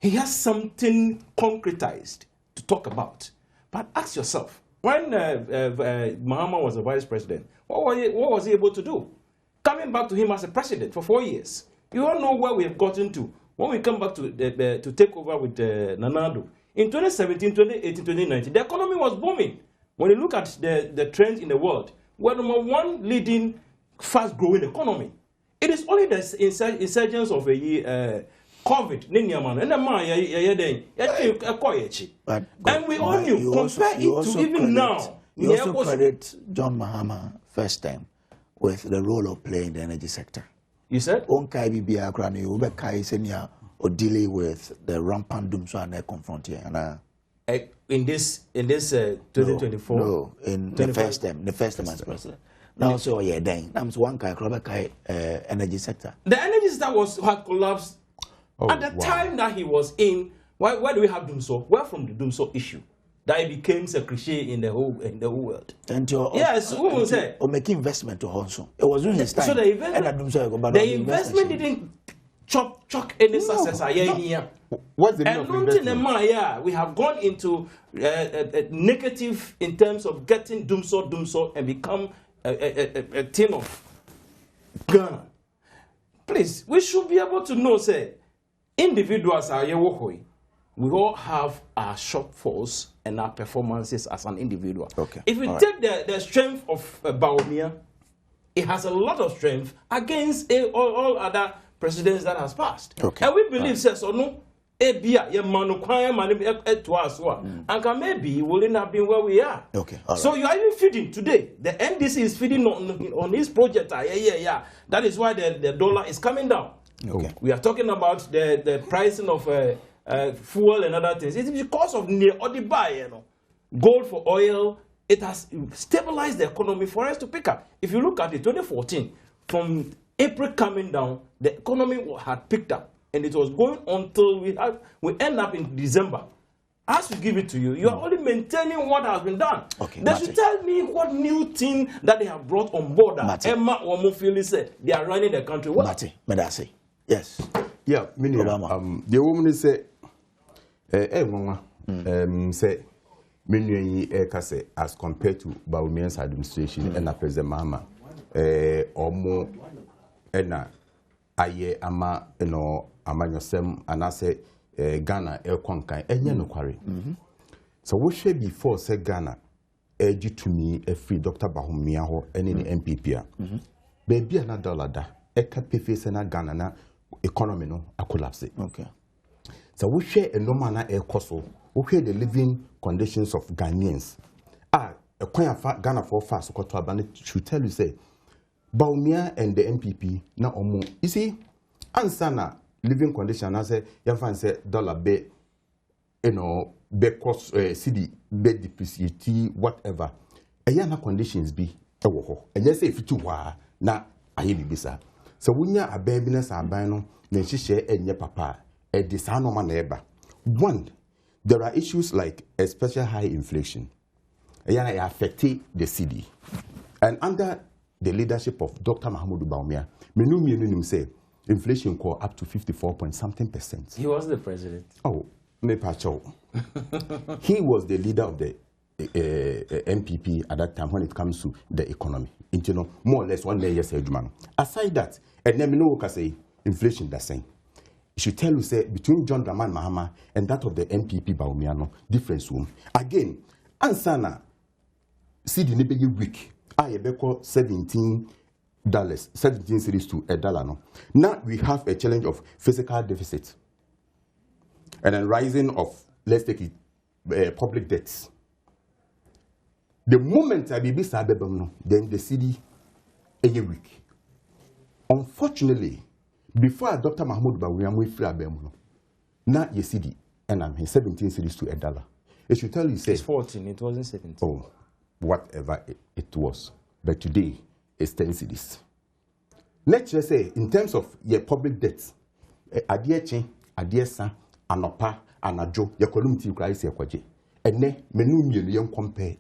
He has something concretized to talk about. But ask yourself, when Mahama was a vice president, what was he able to do? Coming back to him as a president for 4 years, you all know where we have gotten to. When we come back to take over with Nnawotwe, in 2017, 2018, 2019, the economy was booming. When you look at the trend in the world, we're #1 leading fast-growing economy. It is only the insurgence of COVID, and we all knew, compare it to even now. You also credit John Mahama first time with the role of playing the energy sector. You said? Or dealing with the rampant doom so and confront here. In this 2024? No, in the first time as president. Now also yeah then. I'm so one kai energy sector. The energy sector had collapsed at the time that he was in. Why do we have Dumso? Where from the Dumso issue? That it became a cliche in the whole world. And yes, who will say? Or make investment to Honso. It was during his time. So the investment didn't chuck any success. What's the meaning of investment? We have gone into a negative in terms of getting Dumso and become a team of Ghana. Please, we should be able to know, say, individuals are here. We all have our shortfalls and our performances as an individual. Okay. If we take the strength of Bawumia, it has a lot of strength against all other presidents that has passed. Okay. And we believe, says, or no, and maybe we wouldn't have been where we are. Okay. So you are even feeding today. The NDC is feeding on his project. That is why the dollar is coming down. Okay. We are talking about the pricing of fuel and other things. It's because of gold for oil. It has stabilized the economy for us to pick up. If you look at it, 2014, from April coming down, the economy had picked up, and it was going until we end up in December. As we give it to you, you are only maintaining what has been done. Okay, they should tell me what new thing that they have brought on board. Emma Omofili said they are running the country. What? Medasi. Yes. Yeah, the woman say, say, as compared to Bawumia's administration and President Mahama, or ena aye ama amanyosem anase Ghana konkan enye nokware so wo hwe before say Ghana to free Dr. Bawumia ho ene ni NPP a baby na dollar da eka pefe na Ghana na economy no collapse. Okay. So wo hwe enoma na ekoso wo hwe the living conditions of Ghanaians ekwan afa Ghana for fast koto aba should tell you say Bawumia and the NPP na omo. You see, answer na living condition. I say, you find say dollar be, be cost CD be depreciate whatever. Na conditions be ewo. And you say if you wa na aye bibisa. So wunya abebiness aban no na hihye enye papa e de sa no ma na eba. One, there are issues like especially high inflation. Na affect the CD. And under the leadership of Dr. Mahamudu Bawumia, menu say inflation core up to 54.something%. He was the president. Oh, me pacho. He was the leader of the NPP at that time when it comes to the economy. More or less 1 year yes. Aside that, and then we say inflation the same. It should tell you say between John Dramani Mahama and that of the NPP Bawumia no difference room. Again, ansana see the neighborhood week. I beko $17, 17 cedis to $1 no. Now we have a challenge of fiscal deficit and then rising of, let's take it, public debts. The moment I be no, then the city a week. Unfortunately, before Dr. Mahamudu Bawumia we free abem no. Now you city and I'm 17 cedis to $1. It should tell you say it's 14. It wasn't 17. Oh. Whatever it was. But today, it's 10 cedis. Let's just say, in terms of your public debts, Adiechi, Adiesa, Anopa, Anajo, your column crisis, and then menu compare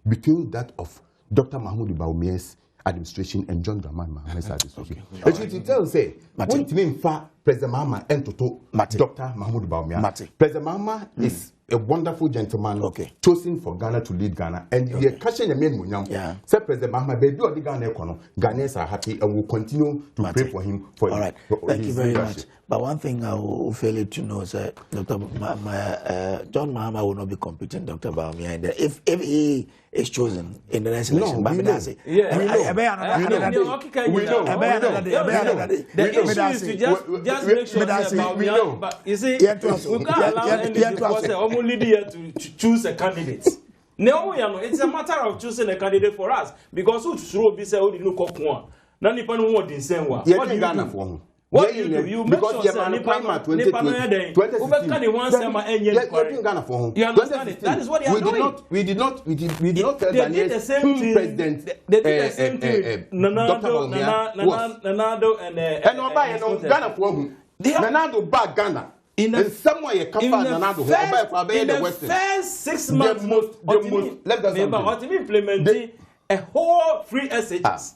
between that of Dr. Mahamudu Bawumia's administration and John Dramani Mahama's administration. As you tell say, what mean for President Mahama and Toto Dr. Mahamudu Bawumia? President Mahama is a wonderful gentleman, chosen for Ghana to lead Ghana, and the question the main munyam. Say President Mahama, baby, or the Ghana economy, Ghanaians are happy and will continue to pray for him. For all right, thank you very much. But one thing I will fail to know is that Dr. John Mahama will not be competing Dr. Bawumia if he is chosen in the next election. No, but the issue is to just make sure that Bawumia, but you see, we can't allow NDC leader to choose a candidate. No, it's a matter of choosing a candidate for us because who should be said, who didn't cook one. None of them want the same one. What do you Ghana for? What you because you're man Prima 2016. You understand it? That is what they are doing. We did not tell Ghanaians president. They did the same thing. Nnawotwe and Ghana for Nnawotwe back Ghana. In the first 6 months, implementing a whole free SHS.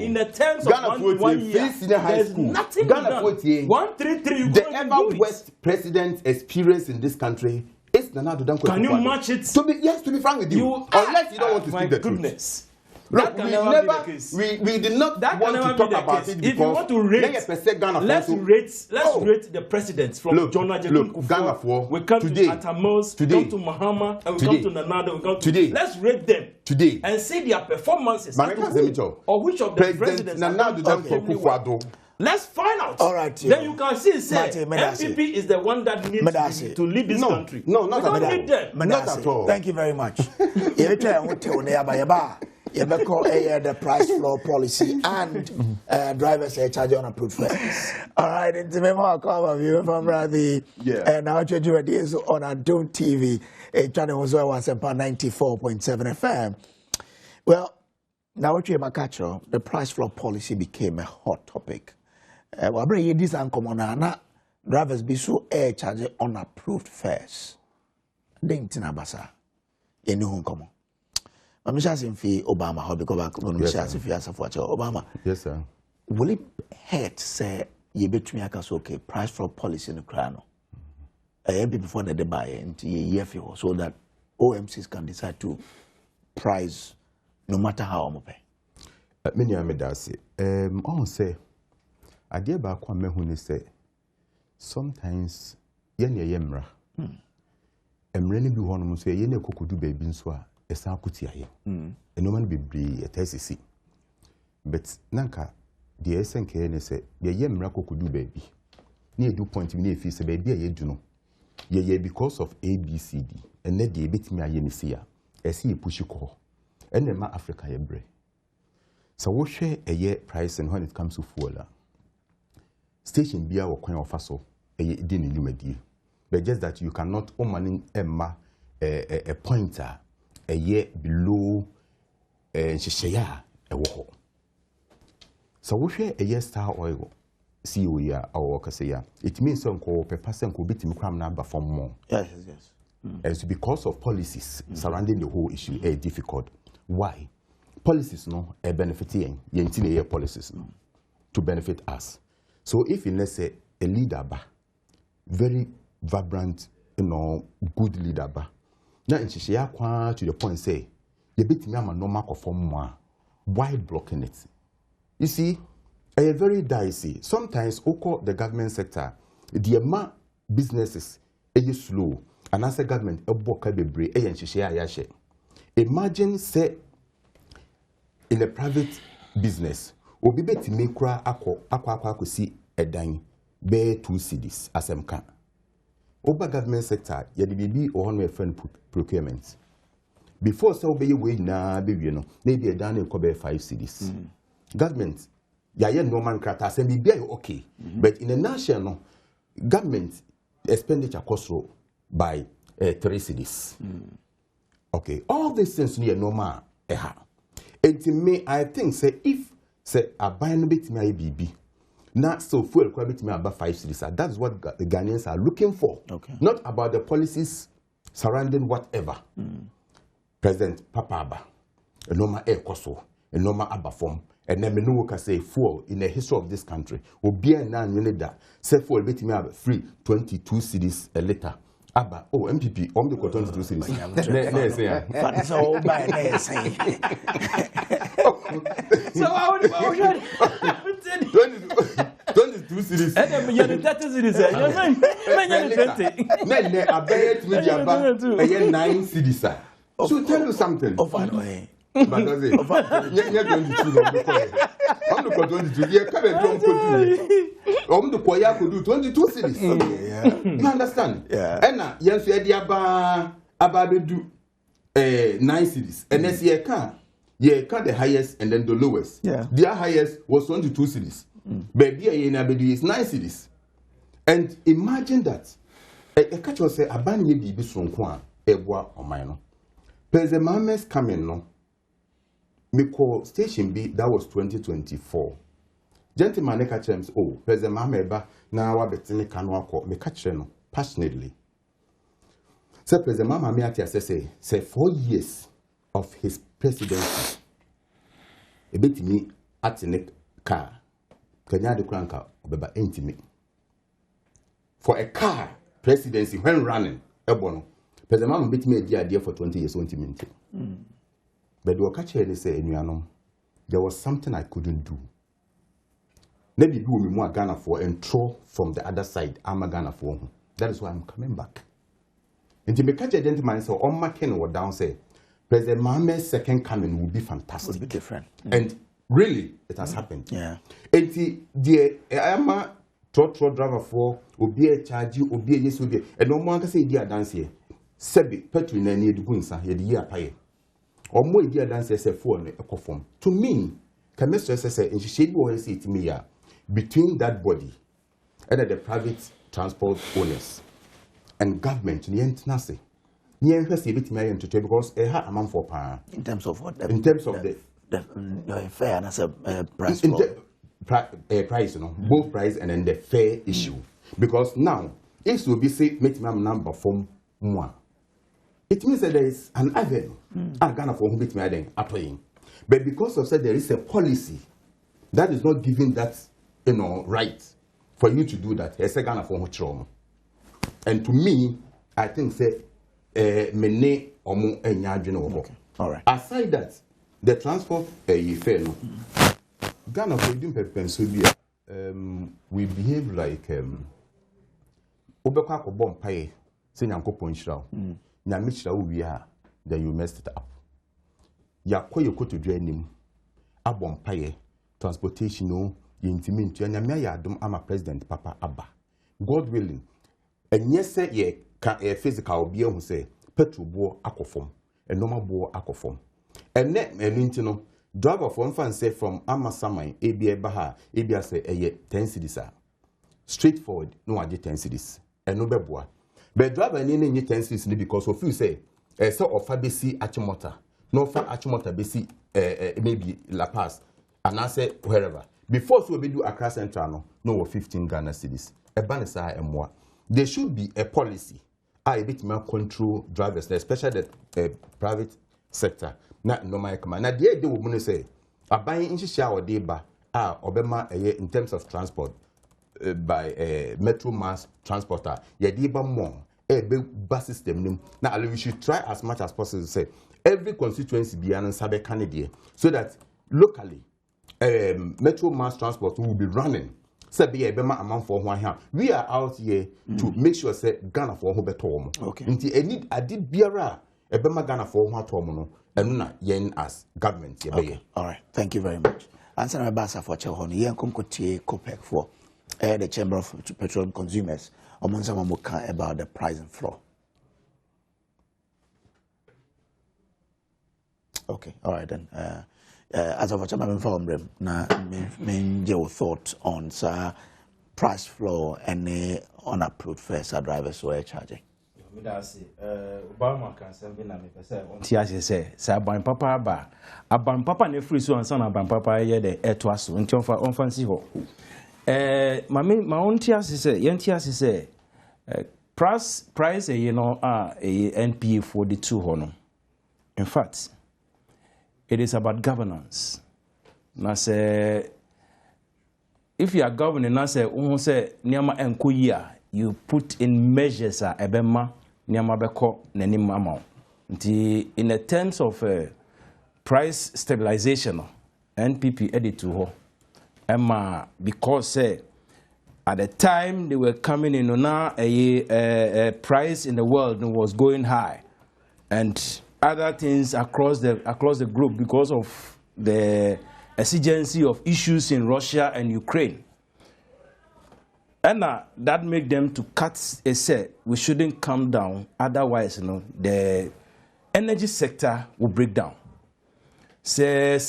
In the terms of one year, there's nothing done. 133. The ever worst president experience in this country is Nnawotwe. Can you match it? To be frank with you, unless you don't want to speak the truth. Look, we did not want to talk about it because if you want to rate, let's rate the presidents from John Ghana for we come today, to Atamos, we come to Mahama, and we come to Nnawotwe, we come today. Let's rate them today and see their performances. Or which of the presidents Let's find out. All right. Then you can see, say, NPP is the one that needs to lead this country. No, not at all. Not at all. Thank you very much. The price floor policy and drivers charge on approved fares. All right, it's a memo call you from the Nnawotwe Yi on Adom TV. A channel was 94.7 FM. Well, Nnawotwe Yi, the price floor policy became a hot topic. This uncommon drivers be so air charge on approved fares. Ding Tinabasa. You know come on. I'm asking for Obama how because Obama. Yes, sir. Will it hurt say you between okay price floor policy in the crown? Before the debate and year so that OMCs can decide to price no matter how I'm pay. Many amedasi. On say I dear back one me say sometimes yemra. Emreni bi hono so ye ne kokodu baby nso a esa akutia ye. Eno man bebre etesisi. But nanka the SNK ne say ye yemra kokodu baby. Na edu point me na efi say baby ye du no. Ye because of ABCD. Ene de betimi aye ne sia. Ese ye push ko. Ene ma Africa ye bre. So wo hwe eye price and when it comes to fuel. Station bia wo kwan ofa so eye di ne numadi. But just that you cannot omaning a pointer a year below Shishaya a woho. So we share a year star oil, see we are our workers here. It means some call per person could beat him cram number for more. Yes. As because of policies surrounding the whole issue, difficult. Why? Policies no a benefiting yentin policies no to benefit us. So if in let's say a leader very vibrant, good leader ba. Now in Shishia to the point say, you beat me am a normal conform why blocking it? You see, a very dicey. Sometimes oko the government sector, the businesses slow, and as a government a boka bebre and Shishia yashe. Imagine say in a private business, obi beti me kura akwa see a dine bear 2 cities as can. Over government sector, yet be or one friend procurement. Before so be way na baby no, maybe a done in cover 5 cities. Government, no man kratas and be okay. But in a national government expenditure cost by 3 cities. Okay, all these things near normal. And to me, I think say if say a buy no bit my BB. Not so fuel quality me about 5 cities. That's what the Ghanaians are looking for. Okay. Not about the policies surrounding whatever. President Papa a normal air coso, a normal abba form, and then no can say fuel in the history of this country. Will be a non-unida. Say fuel bit me about free 22 cities a liter. Abba, MPP, on the 22 cities. That's all by So how would 22 cities. And then you 30 cities. I bet media 9 cities. So tell you something. But does it? I'm the 22. Yeah, come and I'm the Koya could do 22 cities. You understand? Yeah. And yes, you had about do 9 cities. And next year, the highest and then the lowest. Yeah. Their highest was 22 cities. Baby, is 9 cities. And imagine that. A catch will say, a ban ye be son qua, a bois or minor. President Mames coming no. Me call station B, that was 2024. Gentleman, catch him, oh, President Mameba, now I bet me can walk, me catch him passionately. So President Mama Miatia say 4 years of his presidency. A bit me at the car. Kenya de Kranka, Baba intimate. For a car presidency when running, Ebono. President Mama bit me the idea for 20 years, 20 minutes. But the catcher they say, there was something I couldn't do. Maybe do me more Ghana for and throw from the other side. I'm a Ghana for. That is why I'm coming back. And to make a gentleman so on my ken or down say, President Mohammed's second coming will be fantastic. Will be different. And really, it has happened. Yeah. And the I'm a trot driver for Obi a charge you, Obi a yes, Obi. And no one can say, dear dance here. Sebi, Petri, and the Bunsa, here the year pay. Or more dear dance as a phone, a conform. To me, can Mr. say, and she said, what I say to me, between that body and the private transport owners and government, the NTNASE, because a hard amount for power. In terms of what? In terms of the fair and as a price. Price, you know, both price and then the fair issue. Because now, if you be say, make my number from moi, it means that there is an avenue. I'm gonna for whom it may then applying. But because of that, there is a policy that is not giving that, right for you to do that. It's a Ghana for trauma. And to me, I think say mene omo enyadwene wo. All right. Aside that, the transport fair no. Ghana for doing Pennsylvania, we behave like obekwa ko bom paye say nyankopon hira. Na me hira wo wi a, then you messed it up. Yakoye ko to dwanim abom paye transportation no yintimintu nyame ya adom ama president papa aba. God willing. And yes say ye can physical be who say petrol bo akofom and normal bo akofom. And net no driver from fan say from Amasamai ABA Baha ABA say 10 cities. Straightforward, no 10 cities. And no beboa. But driver any 10 cities because of you say so of Fabisi Achimota. No for Achimota Besi maybe La Paz and I say wherever. Before so we do Accra Central no 15 Ghana cities. A banisa and more. There should be a policy. A bit more control drivers, especially the private sector. Not no my command. Now the idea would say a buying in shower deba obema in terms of transport by metro mass transporter. Ye deba more a big bus system. Now we should try as much as possible to say every constituency be an sabe candidate so that locally metro mass transport will be running. We are out here to make sure say Ghana for who better. Okay. I did biara ebema Ghana for who tomo and na yen as government. Okay. All right. Thank you very much. Answer my basa for Chahon. Yen kumkotie COPEC for the Chamber of Petroleum Consumers. Omonsa mamuka about the price and floor. Okay. All right then. As of I'm informed them, na your thought on price floor and the unapproved fares our drivers were charging. Obama can send me na say ban papa ba ban papa ne free so ansa ban papa ye the eto aso nti on fancy ho ma on tiase say yen tiase say price NPA 42 ho no. In fact, it is about governance. Na say if you are governing, na say say niama enkoyi you put in measures ebema niama beko nanim amount. In the terms of price stabilization, NPP edit to ho. Emma because at the time they were coming in now a price in the world was going high, and other things across the group because of the exigency of issues in Russia and Ukraine. And that make them to cut a say we shouldn't come down, otherwise the energy sector will break down. Say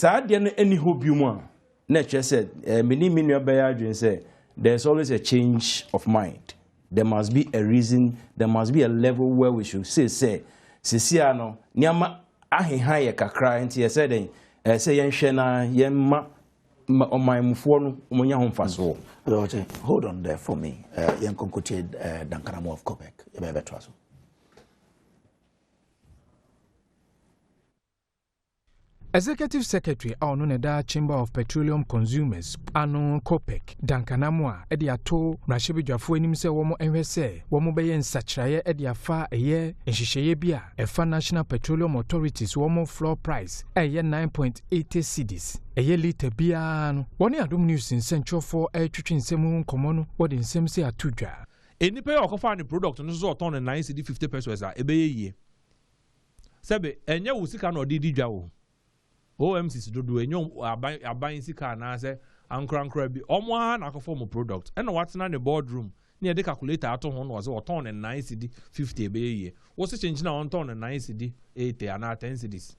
any hope you want nature said, many million say there's always a change of mind. There must be a reason, there must be a level where we should say, Sisiano, Nyama Ahi kakra, and say, say, Yenshena, Yemma, on my mufonu, Munya home fast. Hold on there for me. Yen concluded Dankanamo of Quebec. You may better. Executive Secretary Neda Chamber of Petroleum Consumers Ano Copec Dankanamwa Ediato Rashibijafo enim se womo enhwese womo beye nsakraye ediafa eye nhyehyeye bia efa National Petroleum Authorities womo floor price eye 9.80 cedis eye liter bia no woni Adom News nsentwofo twetwensemu nkomo no wodi nsem se atudwa enipa ya okofa ni product no so ton 9 cedi 50 pesos a ebeye yie sebe enye wo sika no didi dwa wo OMCs dodo enyo aban sika na se ankra bi omo ha na akofo mo product and what na the boardroom na de calculator ato ho no so ton 9 cedi 50 ebe ye wo se change na on ton 9 cedi 80 ana 10 cedis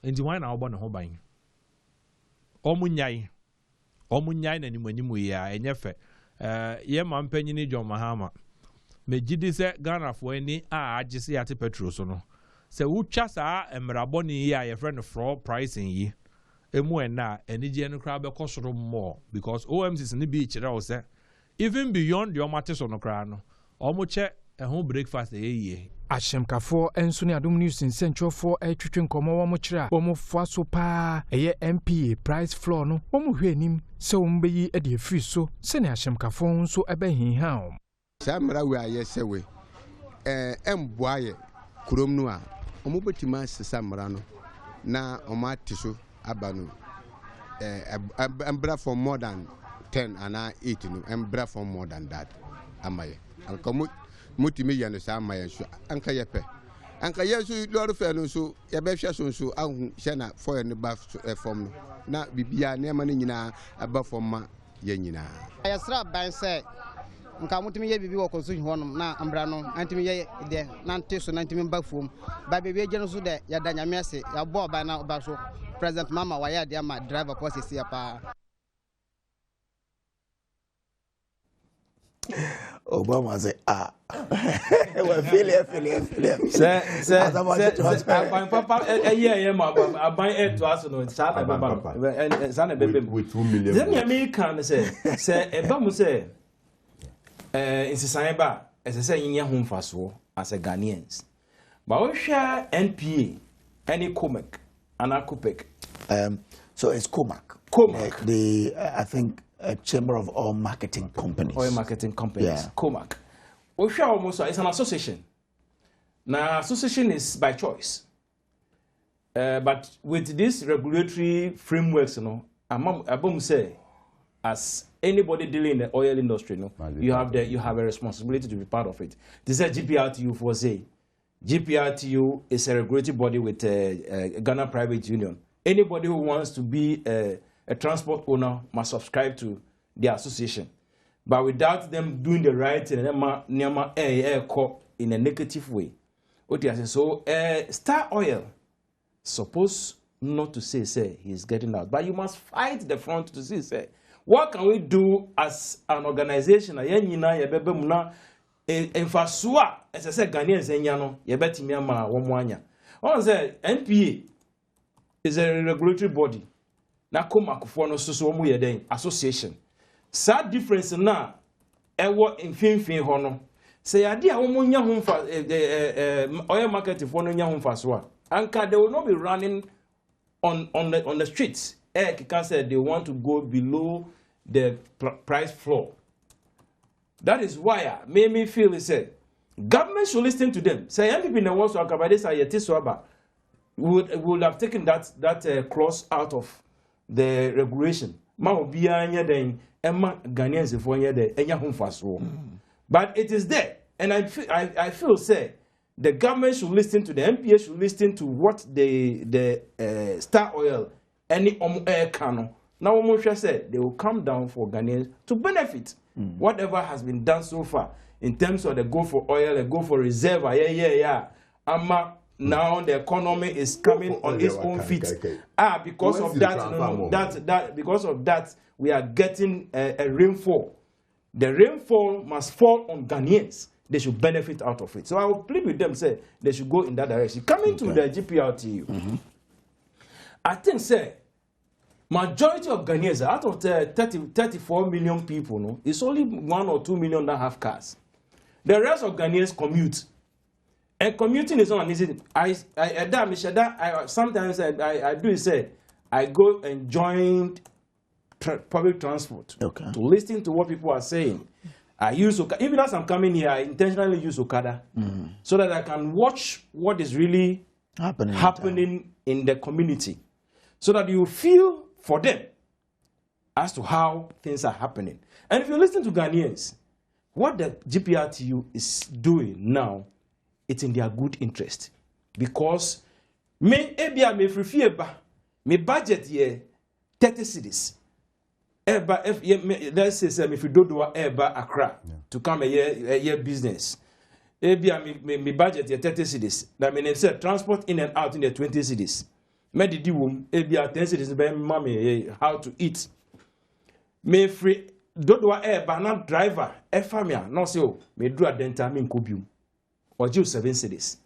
enti why na obo ne ho ban omo nyai na nimanimu ya enyefe ye mampanyini John Mahama megidi se Ghana fo ani a agese ate petrol so no se ucha sa emraboni ya ye friend floor pricing yi emu ena enije no kra be kosoro more because OMCs ni bi kire o se even beyond the omate no kra no omo che ehun breakfast ye Ashemkafo enso ne Adom News nsentwofo twetwe nkomo wo mo kire a wo mo fo so pa eye NPP price floor no wo mo hwenim se wo mbeyi e de free so se ne Ashemkafo nso ebe hinha o samra we aye sewe emboaye kurom no a omo betima sesa mra no na omo atiso abanu embra for more than 10 and 8 no embra for more than that amaye alkomo mutimi ya no sa amaye so anka yepe anka yesu lori fe no so ye be hwe so ahu hye na for ne ba form no na bibia na ema no nyina aba form ma ye nyina ayasra ban se nka mutimi ye bibi wo konsu honum na ambra no antimi ye de na nteso na ntimi ba fom ba bebe eje no so de ya da nyame ase ya bo ba na ba so president mama wa ya de ama driver ko sesi pa Obama say well failure say papa yeah ma aban to aso no sa na baba and sa na bebe with 2 million then American say eba mu say insisan ba say yin ya homfaso as a Ghanaians but we share NPA any Comac and Copec so it's Comac the I think a chamber of all marketing companies. Yeah. Comac. It's an association. Now, association is by choice. But with this regulatory frameworks, you know, I say, as anybody dealing in the oil industry, you know, you have a responsibility to be part of it. This is GPRTU for say. GPRTU is a regulatory body with Ghana Private Union. Anybody who wants to be a transport owner must subscribe to the association. But without them doing the right thing, in a negative way. So, Star Oil supposed not to say he's getting out. But you must fight the front to say, what can we do as an organization? Ghanaians, NPA is a regulatory body. Na Comac for no so mu ye den association sad difference na ewo mfimfin ho no say ade a wo nya ho fa oil market for no nya ho fa so a anka they will not be running on the streets kika said they want to go below the price floor. That is why made me feel say government should listen to them. Say NPP na wants to akabade say yeti so aba would have taken that cross out of the regulation. Ma obiya nya den ema Ghanaians for nya de enya homfaso. But it is there, and I feel say the government should listen to the MPA should listen to what the Star Oil any air cano. Now Moshe said they will come down for Ghanaians to benefit whatever has been done so far in terms of the go for oil, the go for reserve. Yeah. Ama now the economy is coming on its own feet. Because of that, because of that, we are getting a rainfall. The rainfall must fall on Ghanaians. They should benefit out of it. So I will plead with them, say they should go in that direction. Coming to the GPRTU, I think, say, majority of Ghanaians, out of the 34 million people, no, it's only 1 or 2 million that have cars. The rest of Ghanaians commute. And commuting is not easy. Sometimes I do say, I go and join public transport to listen to what people are saying. I use Okada. Even as I'm coming here, I intentionally use Okada so that I can watch what is really happening in the community, so that you feel for them as to how things are happening. And if you listen to Ghanaians, what the GPRTU is doing now, it's in their good interest. Because me budget here 30 cedis. Let's say if you don't do Accra to come a year business. Me budget here 30 cedis. That means transport in and out in the 20 cedis. Me di wom 10 cedis be mommy how to eat. Me free do not driver family no say me do adenta me nkobium. Or just 7 cedis.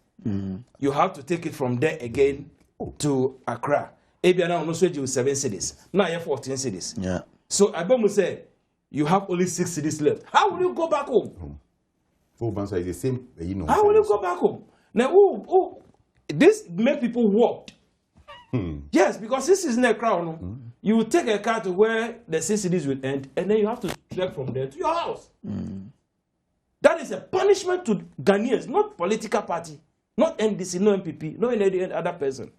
You have to take it from there again to Accra. Now no 7 cedis. Now you have 14 cedis. Yeah. So Abel say you have only 6 cedis left. How will you go back home? Is the same, How will you go back home? Now, this make people walk. Yes, because this is in a crown. You will take a car to where the 6 cedis will end, and then you have to trek from there to your house. That is a punishment to Ghanaians, not political party, not NDC, no NPP, no any other person.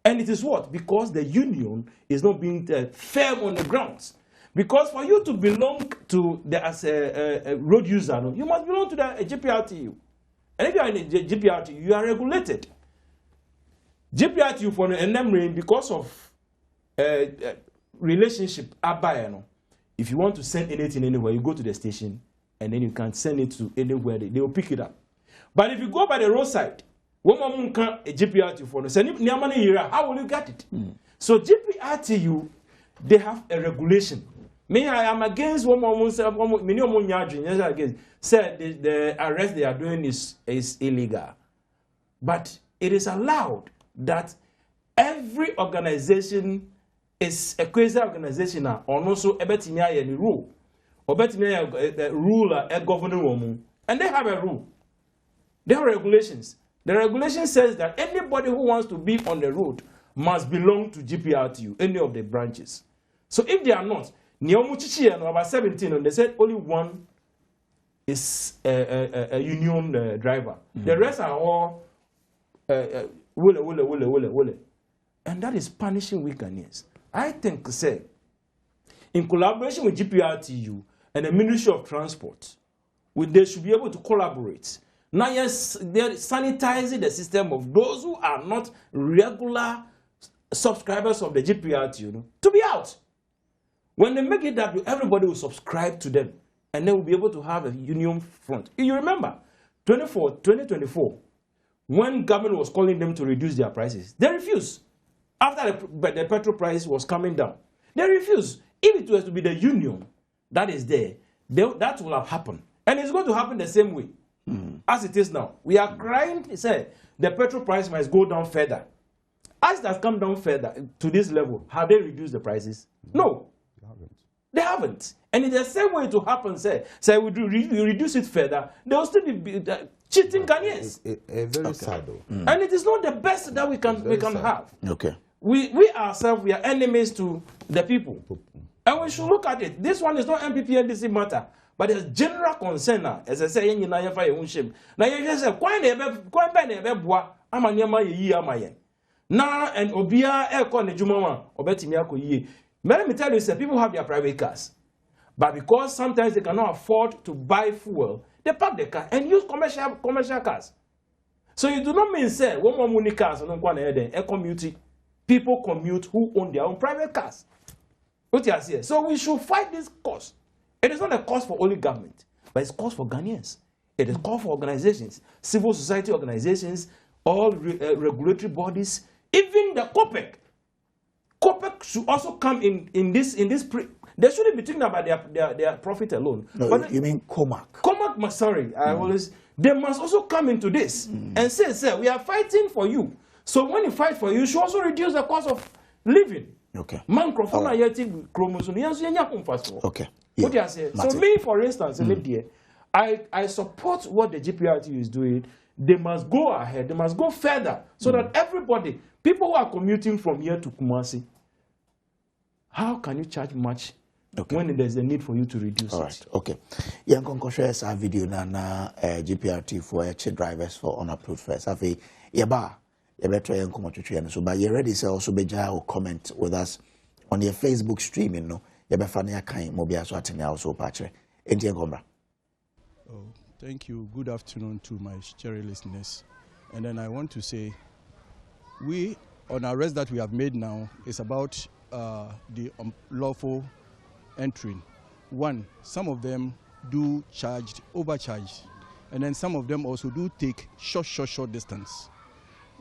And it is what? Because the union is not being firm on the grounds. Because for you to belong to the as a road user, no, you must belong to the GPRTU. And if you are in the GPRTU, you are regulated. GPRTU for the NMRA, because of relationship, if you want to send anything anywhere, you go to the station, and then you can send it to anywhere. They will pick it up. But if you go by the roadside, one can a GPRTU for how will you get it? So GPRTU, they have a regulation. Me, I am against one more said the arrest they are doing is illegal. But it is allowed that every organization is a quasi organization or also a betimia rule. Or betimia a ruler, a governing woman. And they have a rule. They have regulations. The regulation says that anybody who wants to be on the road must belong to GPRTU, any of the branches. So if they are not, Nnawotwe Yi about 17, and they said only one is a union driver. The rest are all wole. And that is punishing we Ghanaians. I think, say, in collaboration with GPRTU and the Ministry of Transport, they should be able to collaborate. Now, yes, they're sanitizing the system of those who are not regular subscribers of the GPRTU to be out. When they make it that everybody will subscribe to them, and they will be able to have a union front. You remember, 2024, when government was calling them to reduce their prices, they refused. After the petrol price was coming down, they refused. If it was to be the union that is there, that will have happened. And it's going to happen the same way. As it is now. We are crying, say, the petrol price must go down further. As it has come down further to this level, have they reduced the prices? No. They haven't. And it's the same way to happen, say we reduce it further, they will still be cheating Ghanaians. Very sad though. And it is not the best that we can have. Okay. We ourselves, we are enemies to the people. And we should look at it. This one is not NPP NDC matter. But there's general concern now. As I say, you know, you shame. Now you just say, "Quite now and Obia Aircon Jumama or Betimiako Yi." Let me tell you, sir, people have their private cars, but because sometimes they cannot afford to buy fuel, they park the car and use commercial cars. So you do not mean say one more money cars and a commute. People commute who own their own private cars. What you say? So we should fight this cause. It is not a cause for only government, but it's a cause for Ghanaians. It is a cause for organizations, civil society organizations, all regulatory bodies, even the COPEC. COPEC should also come in this. They shouldn't be thinking about their profit alone. No, but you mean COMAC? COMAC, sorry, they must also come into this and say, sir, we are fighting for you. So when you fight for you, you should also reduce the cost of living. Okay. Okay. What do I say? So me, for instance, I support what the GPRT is doing. They must go ahead. They must go further so that everybody, people who are commuting from here to Kumasi, how can you charge much when there's a need for you to reduce it? All right. Okay. Yeah, I'm going to share a video na GPRT for drivers for unapproved fares. Afi yeba try and come to so but you ready say also be comment with us on your Facebook streaming no. Yeba fa na kan mobile so atene also patche. Enti enkombra. Oh, thank you. Good afternoon to my cherry listeners. And then I want to say, we, on arrest that we have made now, is about the unlawful entry. One, some of them do overcharge. And then some of them also do take short distance.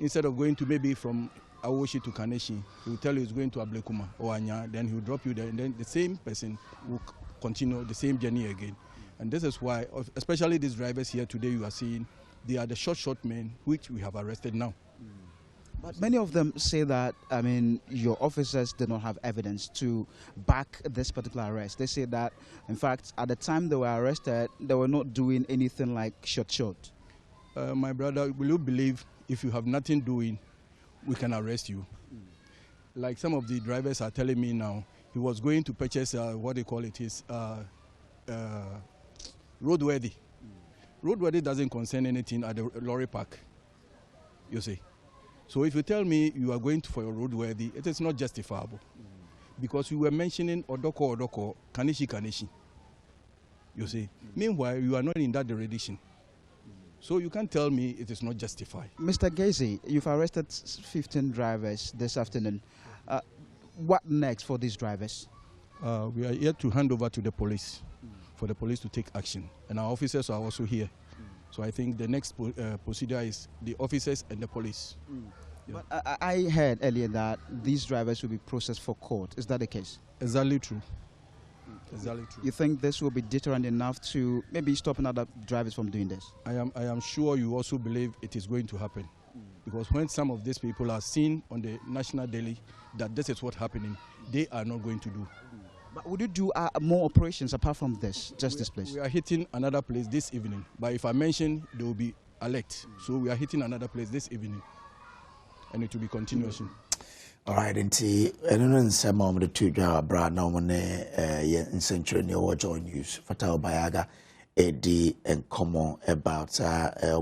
Instead of going to maybe from Awoshi to Kaneshi, he will tell you he's going to Ablekuma or Anya, then he will drop you there, and then the same person will continue the same journey again. And this is why, especially these drivers here today, you are seeing, they are the short men which we have arrested now. But many of them say that, I mean, your officers did not have evidence to back this particular arrest. They say that, in fact, at the time they were arrested, they were not doing anything like short. My brother, will you believe if you have nothing doing, we can arrest you? Like some of the drivers are telling me now, he was going to purchase what they call it is roadworthy. Roadworthy doesn't concern anything at the lorry park, you see. So if you tell me you are going for a roadworthy, it is not justifiable. Because you were mentioning Odoko, Kanishi. You see. Meanwhile, you are not in that jurisdiction. So you can't tell me it is not justified. Mr. Gacy, you've arrested 15 drivers this afternoon. What next for these drivers? We are here to hand over to the police, for the police to take action. And our officers are also here. So I think the next procedure is the officers and the police. Yeah. But I heard earlier that these drivers will be processed for court. Is that the case? Exactly true. Exactly true. You think this will be deterrent enough to maybe stopping other drivers from doing this? I am sure you also believe it is going to happen. Because when some of these people are seen on the national daily that this is what's happening, they are not going to do. But would you do more operations apart from this, this place? We are hitting another place this evening. But if I mention, they will be alert. So we are hitting another place this evening. And it will be continuous. All right, and I don't know some of the two Brad now when in Central Nnawotwe News, Fatal Bayaga, AD and common about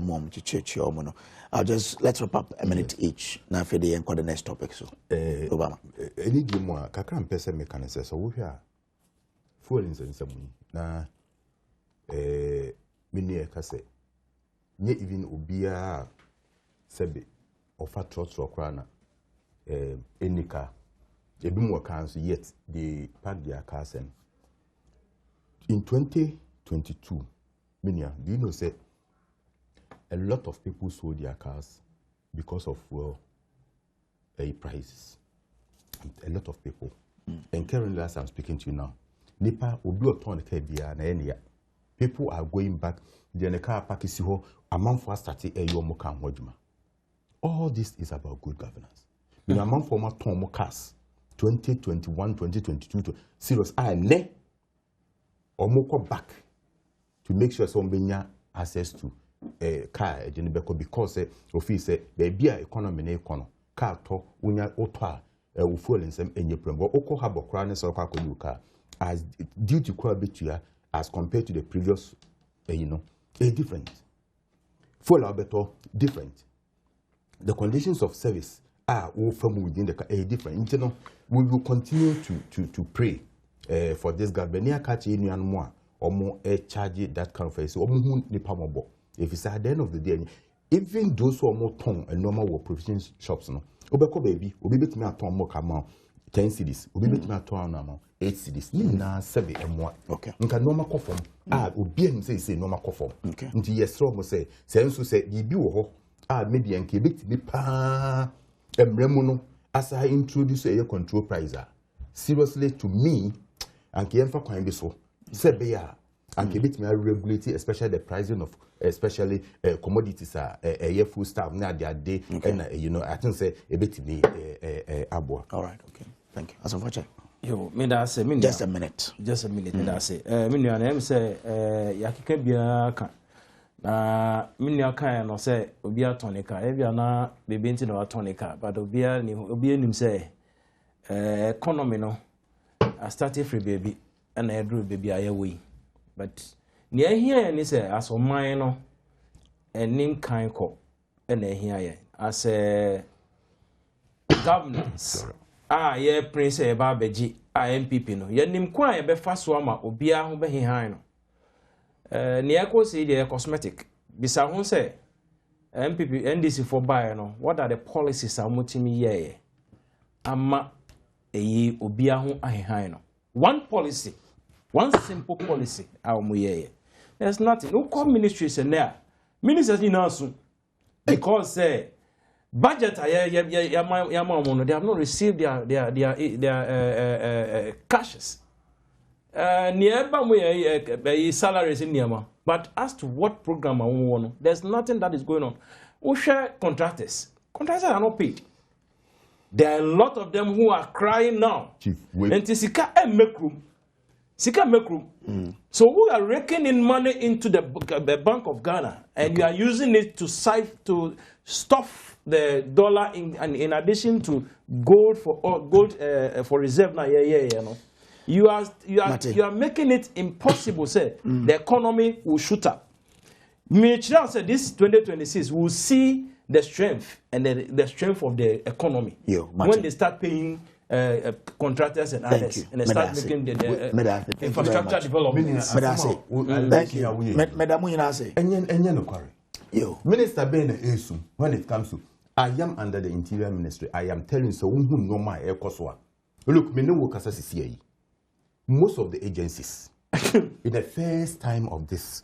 mom to church. Let's wrap up a minute each. Now for the next topic. So, Obama. Any game more, Kakran Pesa mechanism. So we are full in some na mini kase. Nye even ubia sebe offer trust or crana. Any car, a bit more cars yet they pack their cars in 2022. Minia, do you know say a lot of people sold their cars because of fuel prices? A lot of people. And currently, as I'm speaking to you now, Nipa will do a ton of KBA. People are going back. Then the car park is a month for starting a yomoka wajuma. All this is about good governance. In a month for my Tomo cars 2021, 2022 serious ne or moko back to make sure somebody has access to a car because office baby economy na econo car to unya otwa fuel nsem enye prembo oko habo kra ne so kwa new car as due to kwa betua as compared to the previous different fuel better different. The conditions of service are all from within the different. You know, we will continue to pray for this government. Near catch any more or more charge that kind of face. Or more if it's at the end of the day, even those who are more tongue and normal work provision shops, no, Obeko baby, will be bit me at more amount 10 cities, will be bit me at amount 8 cities. Now 7 and more. Okay. You can normal conform. Will be say normal conform. Okay. Until yes, strong say, say, ye be maybe and kebit be pa emremono as I introduce a control price. Seriously, to me, and Kiemfa can be so. Sebea and kebit me regulate, especially the pricing of especially commodities a food stuff now their day and you know I think say a bit me abo. All right, okay. Thank you. As of what yo me da say me just a minute me da say me nua na em say yakeka bia ka na me nua kan no say obi atonika e bia na bebe nti na atonika but obi anim say economy no I started free baby and I drew baby ayewe but near here ni say as o man no enim kan ko na here ye as governance ye prince e ba beji NPP no ye nim kwa ye be fa so ama obia ho be hehan no ne ekwo say the cosmetic bisa ho say NPP NDC for buy no what are the policies amotimi ye ama eyi obia ho ahehan no one policy one simple policy amu ye there's nothing no core ministries in there ministers ni na so because say budget they have not received their cashes nearby salaries in Niama. But as to what program I want, there's nothing that is going on. We share contractors are not paid. There are a lot of them who are crying now. And Sika make room. So we are raking in money into the Bank of Ghana, and you are using it to stuff the dollar in addition to gold for reserve now. You know. You are making it impossible. Say the economy will shoot up. Michelle said this 2026 will see the strength and the strength of the economy when they start paying contractors and others, and they start making the infrastructure development. Thank you. Minister Ben Esu, when it comes to I am under the Interior Ministry, I am telling so who know my air koswa. Look, me no work as a CCA. Most of the agencies in the first time of this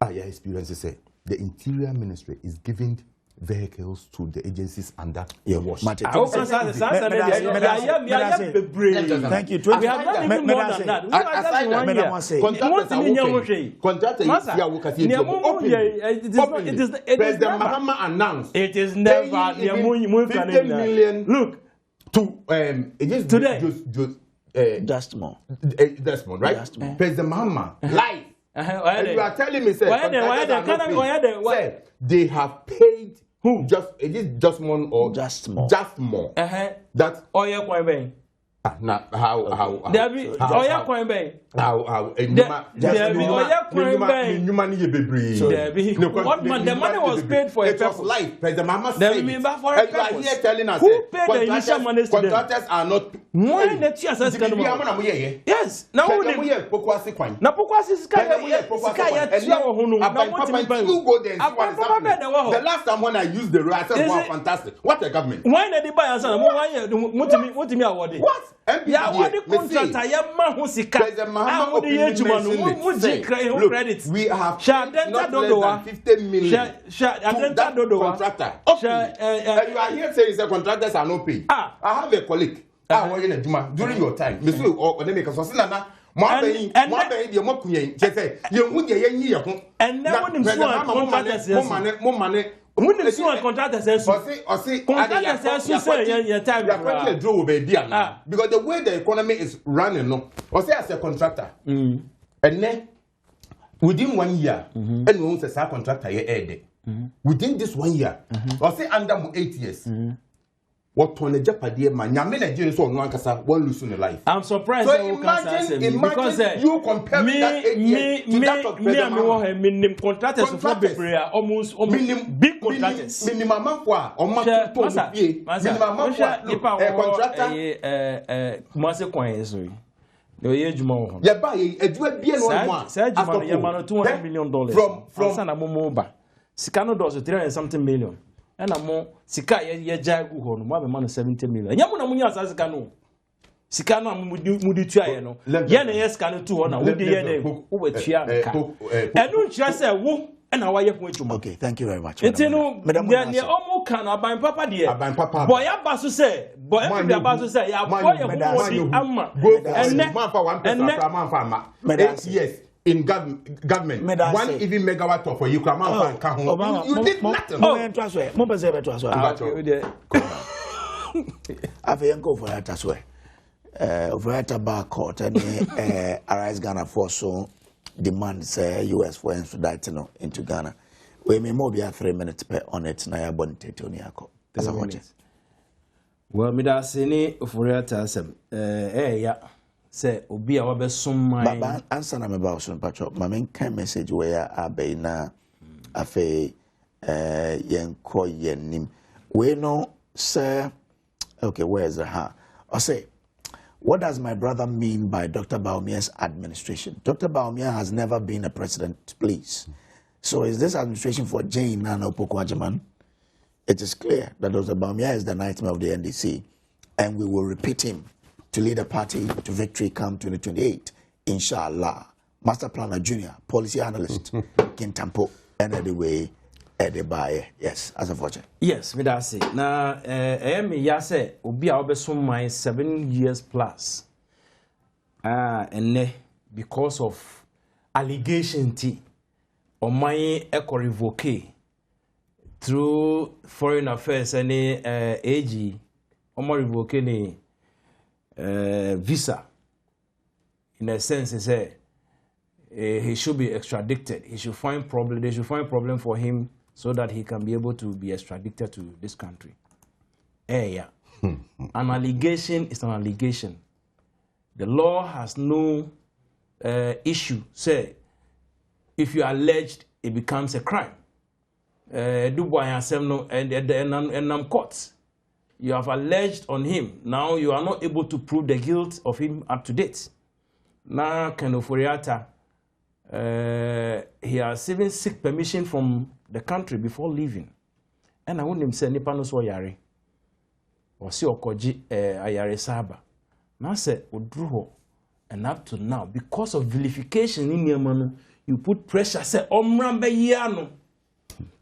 experience say the Interior Ministry is giving vehicles to the agencies under your watch. Thank you. We have not even more than that. President Mahama announced it is never 50 million. Look to today. Just more, right? President Mahama live. And you are telling me, sir, they have paid who? It is just more or just more? Just more. That's now how the money was paid for it was life. President Mahama said it. You are here telling us who paid the initial money? Contractors are not. Yes. Now you go there and see what is happening. The last time when I used the road, I said, wow, fantastic. What a government. Why did they buy us? What? Yeah, what the contract I am Mahusika. Look, we have not less than 50 million to that contractor. And you are here saying the contractors are not paid. I have a colleague during your time. Because the way the economy is running, as a contractor, and then within 1 year, and we won't say contractor within this 1 year, or say under 8 years. What Tony Jeopardy man, Yamina so one cassa one losing a life. I'm surprised. So imagine you compare that 8 years to that of President minimum contractors almost big contractors. Minimum for or minimum contractor. Mase coin sorry. The year Jumo. Yeah, buy a duet be one. Said Yamano $200 million from Sana Momoba. Sicano does 300 and something million. And I'm more Sika ye jagu hono, more 70 million. Yamuna Munya Sazcano. Sikano Muditia, no. Yana yes, can 200. Who the who were chia. And don't just say, who and our year. Okay, thank you very much. It's no, they almost can aban papa dear. Aban papa. Boy, abasu say, boy, abasu say, ya boy, yes. In government, one even megawatt for you come out. You did nothing. I've go for that as well. Over at a bar court and Arise Ghana for so demands US for extradition into Ghana. We may more be 3 minutes per on it. Naya Bonte Toniako. That's a watch. Well, me da sini ofuriata sem. Yeah. Say obi a wabe sum Baba answer na me ba osun patro. Ma men kan message where abe na afe yenko yenim. We no say okay, where is the ha? I say, what does my brother mean by Dr. Bawumia's administration? Dr. Bawumia has never been a president, please. So is this administration for Jane Nana Opoku-Agyeman? It is clear that Dr. Bawumia is the nightmare of the NDC, and we will repeat him to lead the party to victory come 2028, inshallah. Master Planner Junior, policy analyst, Kintampo, and anyway, yes, as a fortune. Yes, me da say. Na me ya say obi a obesum my 7 years plus. And because of allegation ti o my echo revoke through foreign affairs and AG o mo revoke ni visa. In a sense, he say he should be extradited. He should find problem. They should find problem for him so that he can be able to be extradited to this country. Yeah. An allegation is an allegation. The law has no issue. Say, if you are alleged, it becomes a crime. And courts. You have alleged on him. Now you are not able to prove the guilt of him up to date. Now, Kenoforiata, he has even seek permission from the country before leaving. And I want him say, Nipa no so yare. Or si okoji ayare saba. Now say, Odruho, and up to now, because of vilification in your manu, you put pressure, say, Omrambe yano.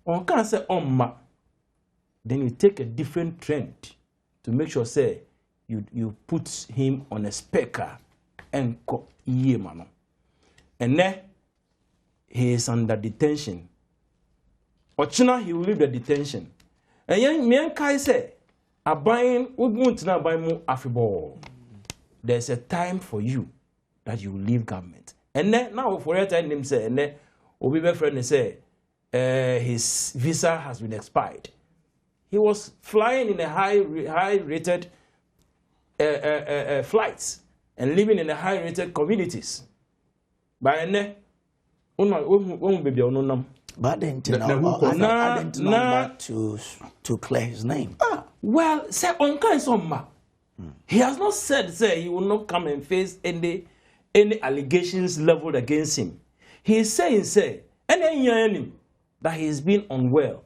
On can't say, Omma. Then you take a different trend to make sure, say, you put him on a speaker and ko iye mano. And then he is under detention. Ochina, he will leave the detention. And young men kai say, abayin uguntina abayin afibo. There's a time for you that you will leave government. And then now for a time him say, and then obi be friend say, his visa has been expired. He was flying in a high-rated flights and living in a high-rated communities. By then, baby on but I didn't know to clear his name. Well, say on kind of he has not said say he will not come and face any allegations leveled against him. He is saying say any that he has been unwell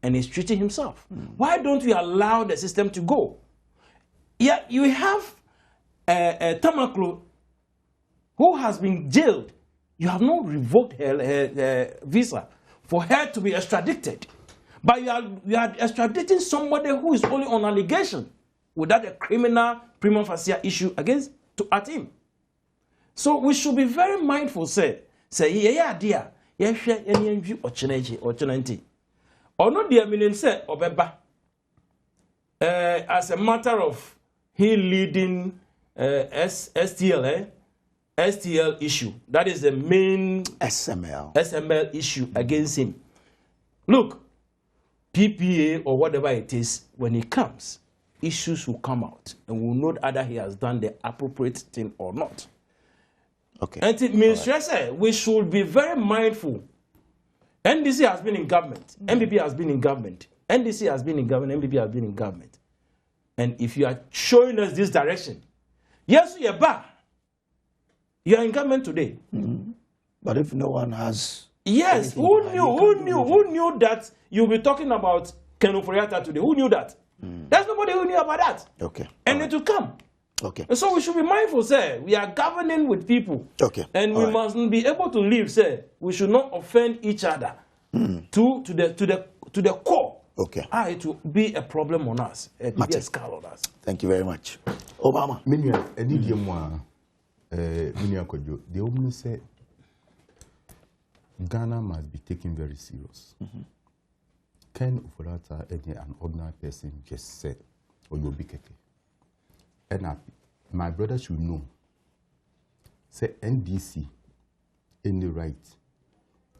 and he's treating himself. Why don't we allow the system to go? Yeah, you have Tamaklo who has been jailed. You have not revoked her visa for her to be extradited. But you are extraditing somebody who is only on allegation without a criminal prima facie issue at him. So we should be very mindful, say, yeah, dear, any view or chenanti. Or not the meaning say, Obeba, as a matter of he leading STL issue. That is the main SML issue against him. Look, PPA or whatever it is, when it comes, issues will come out and we'll know whether he has done the appropriate thing or not. Okay. And it means we should be very mindful. NDC has been in government. NPP has been in government. NDC has been in government. NPP has been in government. And if you are showing us this direction, yes, you're back. You are in government today. But if no one has... Yes, who knew that you'll be talking about Kenoforiata today? Who knew that? There's nobody who knew about that. Okay. And it will come. Okay. And so we should be mindful, sir. We are governing with people. Okay. And we must be able to live, sir. We should not offend each other. to the core. Okay. It will be a problem on us. It will be a scar on us. Thank you very much. Obama. The woman said Ghana must be taken very serious. Ken Ofori-Atta, an ordinary person, just said, or you'll be keke. And my brother should know, say NDC, any right,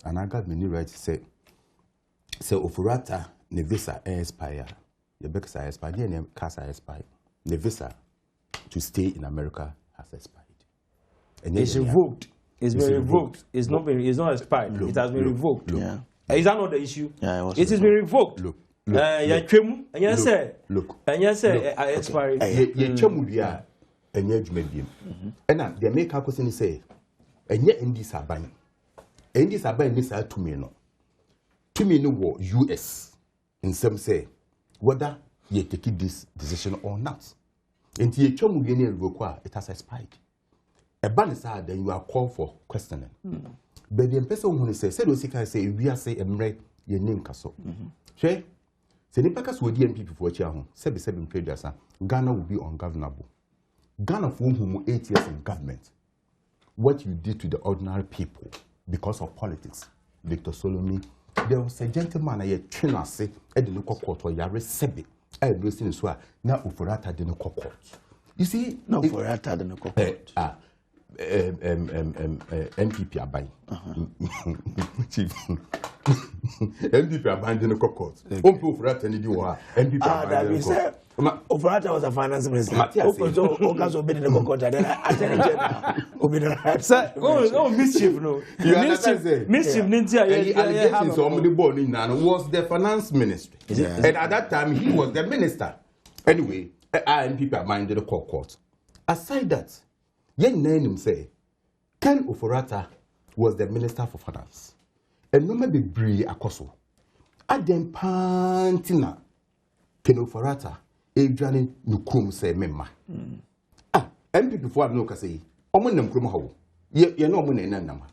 and I got many rights to say Ofori-Atta, ne visa expire, the visa expire, the casa expire, the visa to stay in America has expired. And it's revoked. It's been revoked. It's not expired. It has been revoked. Yeah. Is that not the issue? Yeah, it has been revoked. Look. And you say expired. And now the American question say, and yet in this abine, and this abine this are 2 million. 2 million war US. In some say, whether you take this decision or not. And the require it has expired. A ban is hard, then you are called for questioning. But the person who says, say, we are say, Emre, your name castle. Say, Nipakas will NPP for Chiahon, 77 traders, Ghana will be ungovernable. Ghana for whom 8 years in government. What you did to the ordinary people because of politics. Victor Solomon, there was a gentleman I trainer say, at the local court or Yare Sebi, I was in Swa, now Ofori-Atta the local court. You see, no Ofori-Atta the local court. NPP are buying. Chief. NPP are buying the local court. Ofori-Atta and you are NPP are buying the local court. Ofori-Atta was a finance minister. Also, been in the court. Mischief, no. Mischief, allegations on the board in Nano was the finance ministry. And at that time, he was the minister. Anyway, NPP are buying the local court. Aside that, young name say, Ken Ofori-Atta was the minister for finance. And no maybe Bri Akoso. Adem Pantina, Ken Ofori-Atta. Adrian Nukrum say memma. NPP for no say, Omunam Krum ye no money nama.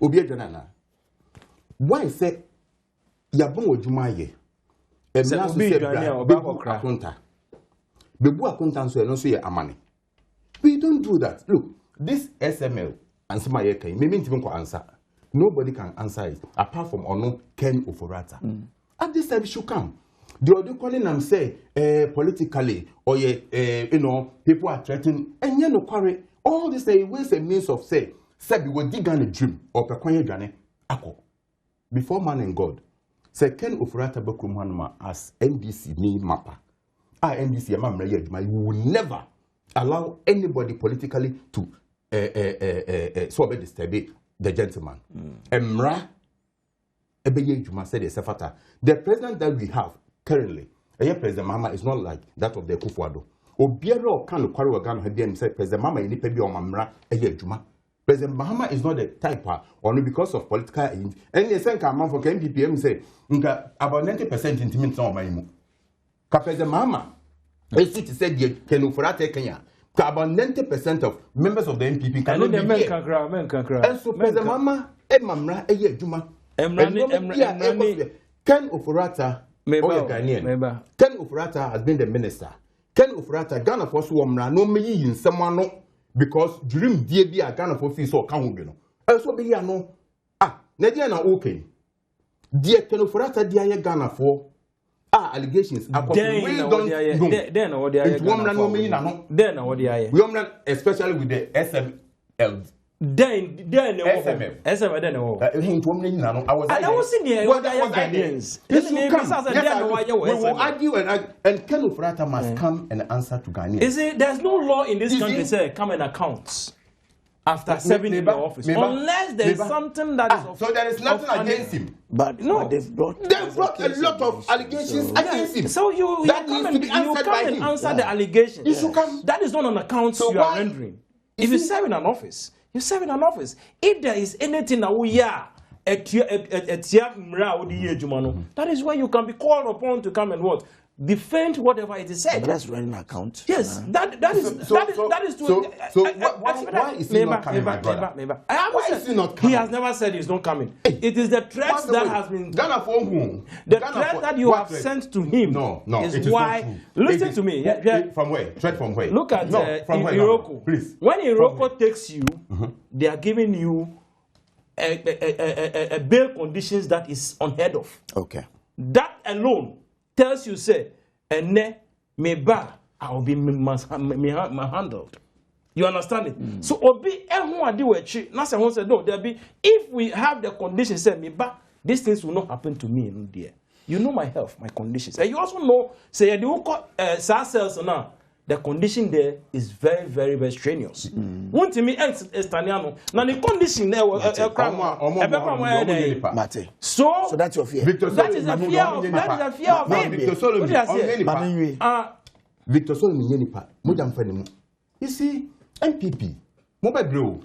Obi Janana. Why say Yabon Jumaye? And now be Bebu Akunta. Bebu Akunta so no say amani. We don't do that. Look, this SML answer my maybe even answer. Nobody can answer it apart from Ono Ken Ofori-Atta. At this time, it should come. The other calling them say politically or people are threatening and no quarry. All this ways and means of say we will dig on a dream or pekwanye jane ako. Before man and God, say Ken Ofori-Atta Bekumhanuma as NDC ni mapper. NDC you will never allow anybody politically to so disturb the gentleman. Emra Ebeye Juma said the president that we have currently, President Mahama is not like that of the Kufuado. Obiero can quarry organ and say President Mahama in Pebi or Mamra Juma. President Mahama is not the type only because of political and you say come for NPP say about 90% intimate on my mu. President Mahama is it said Ken Ofori-Atta Kenya. About 90% of members of the NPP cannot be here. And so President Mahama and Mamra Juma. Ken Ofori-Atta Ken Ofori-Atta has been the minister. Ken Ofori-Atta Ghana for Swamra no me in someone because dream dear be a Ghana for fees or can't be no. Also be no Nadia na okay. Dear Ken Ofori-Atta dear Ghana for allegations. Especially with the SML. Then SMF. I was in here. What Ghanaians? We will argue and Ken Ofori-Atta must come and answer to Ghanaians. Is it? There's no law in this country say come and account after serving in the office, unless there is something that is. So there is nothing against him. But no, they've brought a lot of allegations against him. So you come and answer the allegations. That is not an account you are rendering. If you serve in an office. You serve in an office. If there is anything that we are, that is where you can be called upon to come and what? defend whatever it is said. That's running account. Yes, that is So why is he not coming, my brother? Why is he not coming? He has never said he's not coming. It is the threats that has been Ghana for whom? The threat that you have sent to him. No, is why. Listen to me. From where? Threat from where? Look at from Iroko. Please. When Iroko takes you, they are giving you a bail conditions that is unheard of. Okay. That alone tells you, say, and me ba, I will be handled. You understand it? So obi ehun adiwechi na say won say no there be if we have the conditions say me ba these things will not happen to me in there. You know my health, my conditions. And you also know say the cells now the condition there is very, very, very strenuous. Won't me Estaniano. Now the condition there was so that's your fear. That is a fear of Victor Solomon you see, NPP, mobile bro.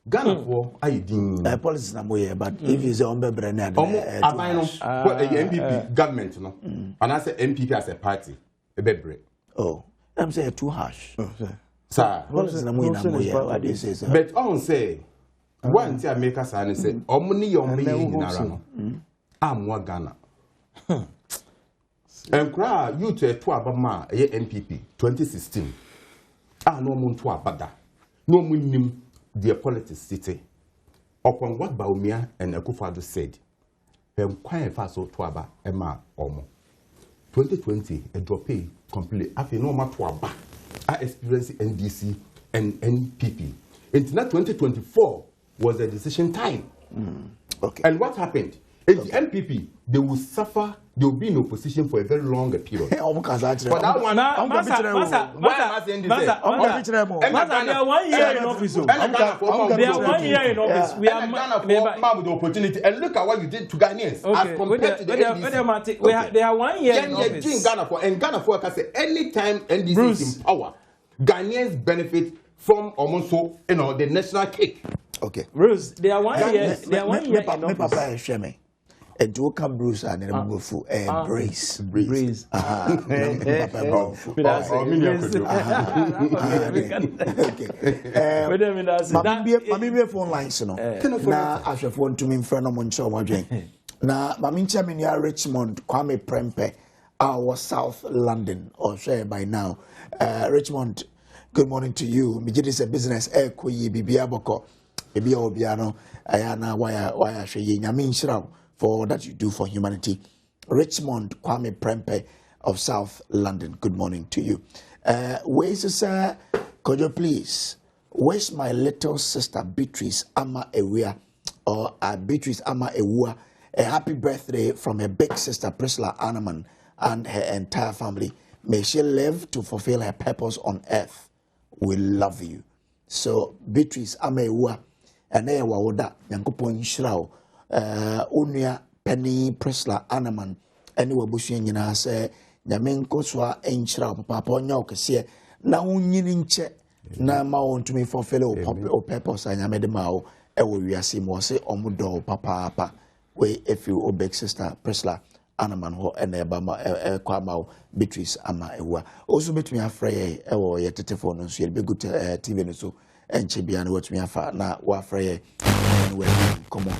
Ghana for IDing policies na moye, but if you say ombebre na NPP government no, and I say NPP as a party, ebebre. Oh, I'm saying too harsh. Sir, policies na moye na moye. What do you say, sir? But on say, one thing America say, omni yombe yinara no. Amwa Ghana. And cry you to a abama a NPP 2016. No mun to abada. No mun their politics city. Upon what Baumia and Akufo-Addo said, quite fast to aba Emma Omo. 2020 a drop pay completely. After no matter to aba, I experienced NDC and NPP. Until 2024 was a decision time. Okay. And what happened? In the NPP, they will suffer. They will be in opposition for a very long period. For that one, they are 1 year in office. They are 1 year in office. We are with the opportunity. And look at what you did to Ghanaians as compared to the NDC. They are 1 year in office. And Ghana for anytime NDC is in power, Ghanaians benefit from almost the national cake. Okay. Bruce, they are 1 year. They are 1 year in office. And to come Bruce and Brace. Brace. My phone lines, you know. Now, I should phone to me in front of Moncho. Now, Mamincha Minia Richmond, Kwame Prempe, our South London, or share by now. Richmond, good morning to you. Mijit a business, Kuyi, Bibiaboko, Bibia Obiano, Ayana, why should you? Yamin Shrao. For all that you do for humanity. Richmond Kwame Prempe of South London, good morning to you. Where's sir? Could you please? Where's my little sister Beatrice Ama Ewia or Beatrice Ama Ewua? A happy birthday from her big sister Priscilla Annaman and her entire family. May she live to fulfill her purpose on earth. We love you. So Beatrice Ama Ewua and there wawoda Yankopon Shrao. Unia Penny Priscilla Annaman any wabushi nyina se nyame nkoswa enchira papa onya okese na unyini nche na ma ontumi fulfill o purpose anyame de ma o e wo wiase mo se omudo papa we if you o big sister Priscilla Annaman ho ene ba ma kwa ma Beatrice Ama Ewua also betumi afreye e wo ye tetefo no so ye be good TV no so enche bia na watumi afa na wa afreye we come on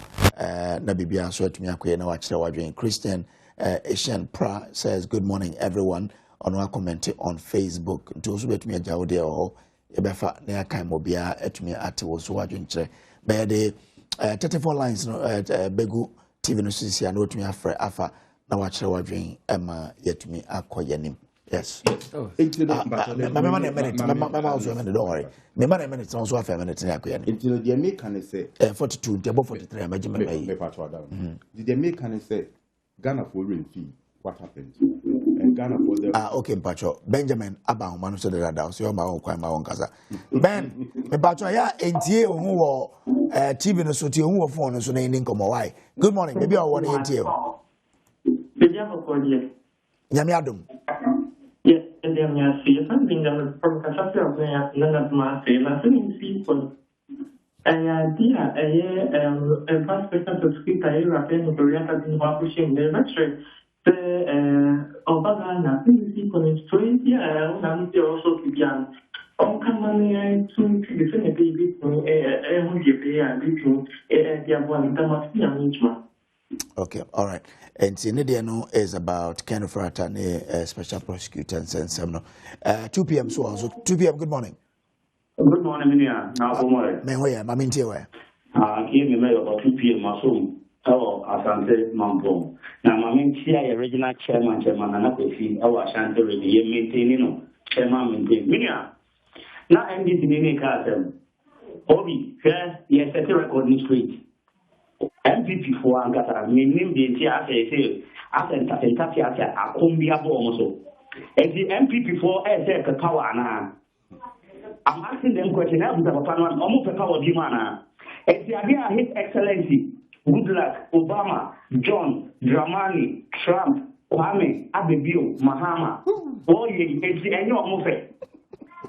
na bibia so atumi akoye na wa kire wadwen Christian Asian Pra says good morning everyone on our comment on Facebook to so betumi agawode o ebefa na yakan mo bia atumi ate wo so wadwen kire be the 34 lines no begu TV no sisi na atumi afre afa na wa kire wadwen ema yatumi akoye nim. Yes. Oh. Mama also a minute, don't worry. Mama minutes also a minute. Until the American say 42, about 43. Imagine Did the American say Ghana for rain fee? What happened? And Ghana for the okay, Pacho Benjamin Abba, man, so that I so my own crime, my own casa. Ben, Pacho, yeah, and Tia who TV no so to who phone so name come why. Good morning, maybe I want to hear you. Yami Adom. Yes, and then you see something that from Cassandra of none of my favor, people. Idea a vice president of speaker, European Korea, in publishing the lecture. The Obama, people in Australia, and also to be on common to definitely between a between their one that Okay, all right. And Sinediano is about Ken Fratani, special prosecutor and Semno. 2 p.m. so also 2 p.m. Good morning. Good morning, Minia. Now, Mehoya, Mamintiwe. Give me about 2 p.m. Masum. Oh, Asante Mambo. Now, Mamintia, original chairman, and Nnawotwe Yi, our Asante, maintaining chairman, Minia. Now, I'm this in Castle. Obi, yes, set a record in the street. NPP for Angata, meaning the entire as a Cumbia Bomoso. And the NPP for a power now. I'm asking them questions. Almost a power dimana. And the idea His Excellency, Goodluck, Obama, John, Dramani, Trump, Kwame, Adebayo, Mahama, Oye, and you almost say.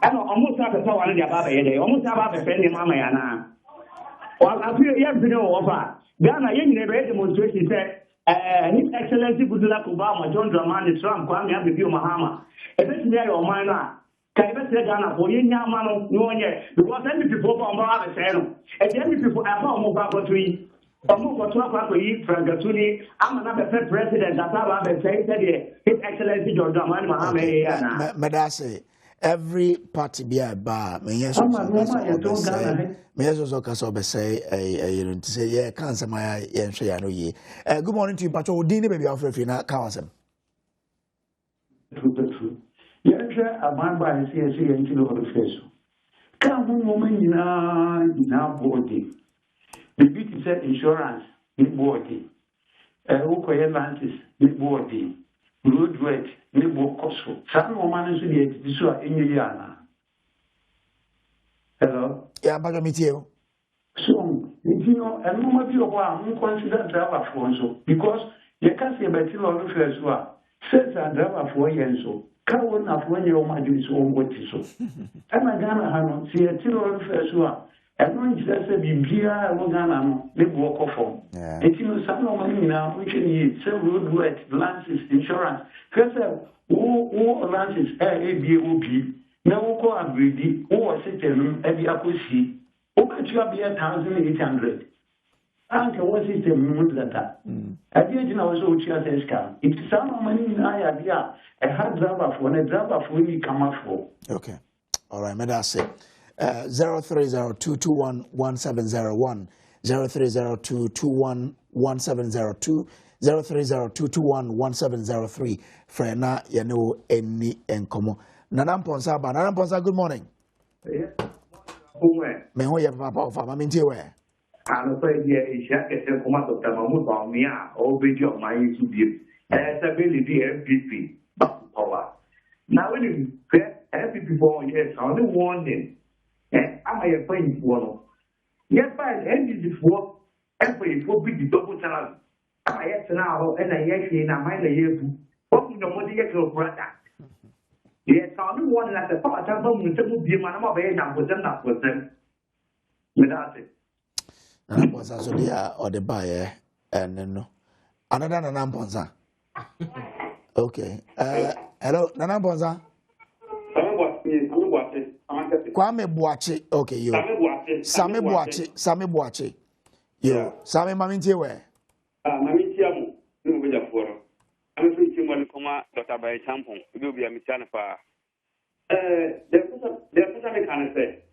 I know almost have a power in the Baba, almost have a friend in Mama. Well, I feel you have to know over. Ghana, you never demonstration said, His Excellency Goodluck, Obama, John Dramani, Trump, Kwame, Adebayo, Mahama. If it's there, your mind now. Can you say Ghana for you, Yamano, no one yet? Because any people from Baba Sano, and any people are from Mobile. Frangatuni, I'm another president that I said, His Excellency John Dramani, Mahama. Madase, every party be a bar, may yes, also say, to say, yeah, cancer, my ye. Good morning to you, Patrol Dini, baby, of Refina, Council. Yes, I'm by the CSC and Kilo of the face. Come woman in our body. The beauty set insurance, big body. Okoye Lantis, big body. Road weight, big book cost. Some woman is the this one in Yana. Hello? Yeah, but I'm you. So, you know, and no matter what, I'm considered driver for so because you can't say about Kilo of the face. Says a driver for Yenso. Kawo na fwenye omaju so ngoti so. Ama Ghana hano si etiro refreswa. Eno njise bibia emo Ghana no le bu okofo. Etino sa no mani na unche ni se road work, lances, insurance. Kese wo lances bie obi na wo ko agredi wo system e bi akosi. O ka tua bia 1800. Anke wo system mu data. Adi na wo so uchi aseska. It is some money na ya bia a hard driver for a driver for you come for. Okay. All right, Medase. 03022211701 03022211702 03022211703 Frena yano eni enkomo. Nanamponsa ba Nanamponsa, good morning. Me ho ye papa of Maminti we. Ano so ye isha kese koma Dr. Mahmoud Bawumia o beji of my to be. Stability NPP. Power. Now, when you get NPP for yes, only warning. I'm a friend for yes, by NPP for every for big double channel. I yes now, and I yes in a minor year. What you know, what you get your brother? Yes, only one at the part of them will be my number with them. Without it. Was also there or the buyer, and no another Nanamponsa. Okay. Hello, Nanamponsa. Kwame Boache. Okay, you. Same Boache. Yo, Same Maminti we. Mamintiamu, no be the forum. I'm thinking when Coma, Dr. By Tampon, it will be a Michanafa. There's something I can say.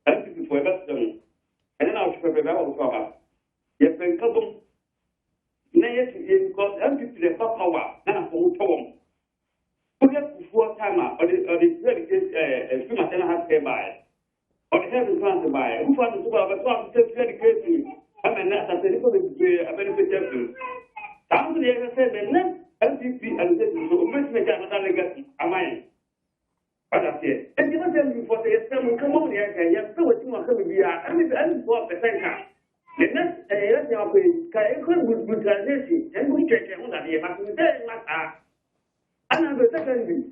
Thank you for that. And then I'll prepare for her. Yes, and come. Nay, because MPP the power, now for home. Put it before time or the student has to buy. Or the heaven plans to buy. Who wants to buy? But what is very crazy? I mean, that's a benefit of you. Some of the other said, MPP and the make another legacy. Am I? What I say? And you tell me for the experiment, come on here, you have so much more coming here. I mean, for the center. The next brutalization and we check on that. And the secondly,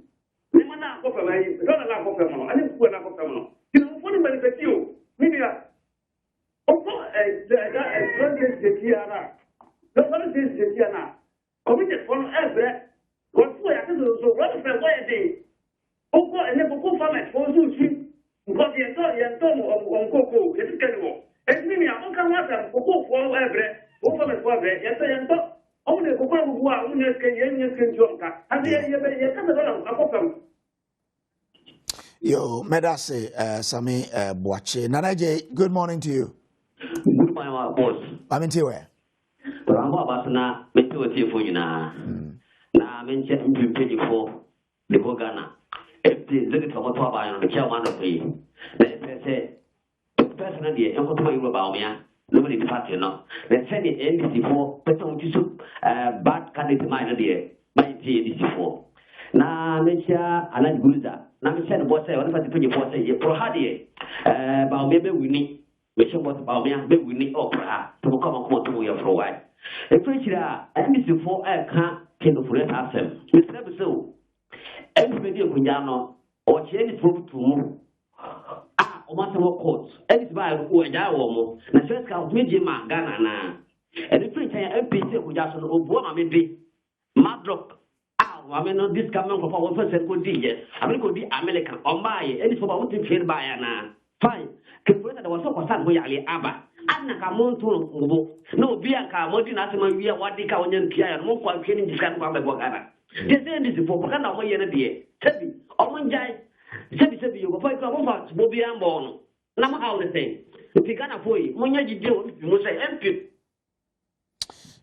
Nimana ko fa mai, don't na ko fa mo. Ani ku na ko fa mo. You know, for the manifest you. Media. Opo president de Tiara. The president de Tiara. Committed for every what we are to do so what is the way day. Opo ene ko fa mai for so chi. Because you told on Coco, it's terrible. And me, I don't come out and Coco for every over the forest. Yes, I am top. Only Coco who are only can joke. And you come along. Yo, Medase, Sami Boache. Nanaje, good morning to you. Good morning, boss. I'm in Tiwe. But I'm about to make you for you now. Now, I'm in NPP for the Ghana. If the executive of the chairman of the personally, I'm going to about me. Nobody in fact, you know. Let's send it NDC for person which is bad candidate mind there. My NDC for. Now, Mesha, I like Guza. Now, Mesha, the boss, I want to put your boss a pro hadi. About maybe we need. Mesha was about me, maybe we need opera to come and come to you for a while. If we are NDC for I can't kind of let us him. Mr. Episode. Everybody Kunyano or change proof to move. Ah, o matter what courts. Every by who and Yawomo, the first count with Jim Ghana now. And the French NPC Kujason of Boma maybe Madrock. Ah, I mean, this coming for our first good DJ. I mean, could be American or my, and it's for what you feel by now. Fine. That was so concerned with Ali Abba. Anna Camonto, no Bianca, Modina, we are what the Kaunian Kia and more quality this kind of Bogana. Yes, this is for Bogana, my enemy. Tell me, Omanjai, said you, before I come over, Bobby and Bon. Nama how the same. If you can't afford it, when you do, you must say empty.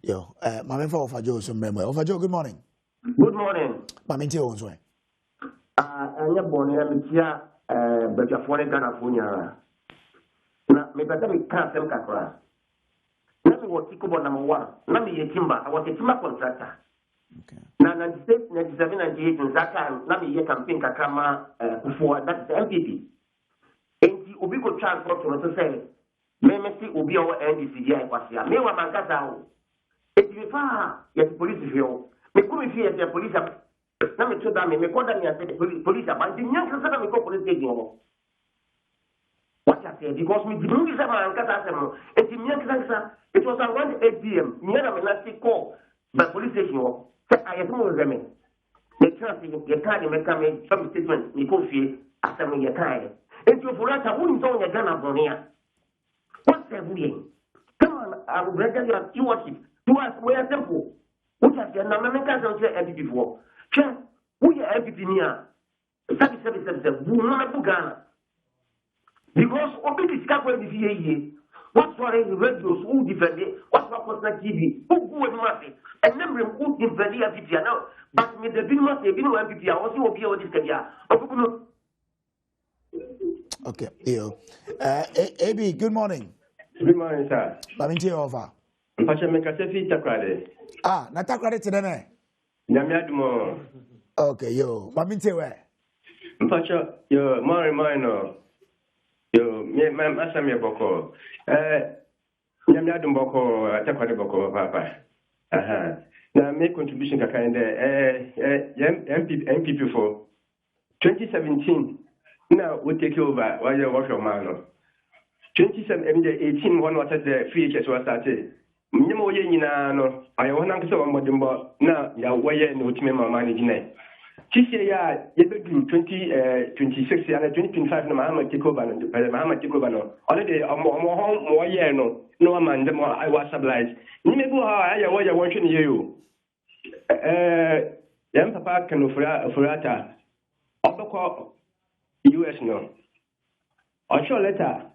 Yo, my for Joe, some memory. Over Joe, good morning. Good morning. Mammy Jones, way. I'm born here, but you're for Ghana. Now, maybe I can't tell Kakra. Let me work number one. Let me a timber. I was a timber contractor. Now, 96, 97, 98, in that time, let me campaign Kakama for that's the NPP. And the Ubico transport to say, Memesi Ubi or NDCGI was here. Mewa Mankazao. If you far, yes, police view. Me come here, the police. Let me tell them, me call them, police. But the young person, we call police station. What I said, because me didn't use my Ankasa, and the young person, it was around 8 p.m. Near a monastic call, but police station. I have more than me. The chance you can't make some statement, you could feel after your time. And you for us, I wouldn't own your gun up on here. What's that mean? Come on, I will reckon your stewardship. To us, we are simple. What has your number of NPP for? Sure, we are NPP near 77, we will not Ghana. Because Obi discovered the VA. What's what the radios who defend it? What's what was that TV? Who go and nothing? And then who defend the NPP now? But with the Bino NPP, I also be on this career. Okay, yo. AB, good morning. Good morning, sir. Maminti over. Ah, Natakrade today. Nyamiadmo. Okay, yo. Maminti where? Mpacha, yo, Marino. Yo, me, Asami Boko. Nyamiadum Boko, Atakwade Boko, Papa. Aha. Now, make contribution to kind NPP for 2017. Now, we take over while you're working on 2018, one was at the features was started. Mimo Yenina, I want to say one more dimbo. Now, you're way in which member managing. This year, you do 2026 and 2025. No, Mahama take over. Mahama take over. Already, more year no man. The more I was obliged. You may go how I was watching you. Young Papa can offer Obako US no. Or show letter.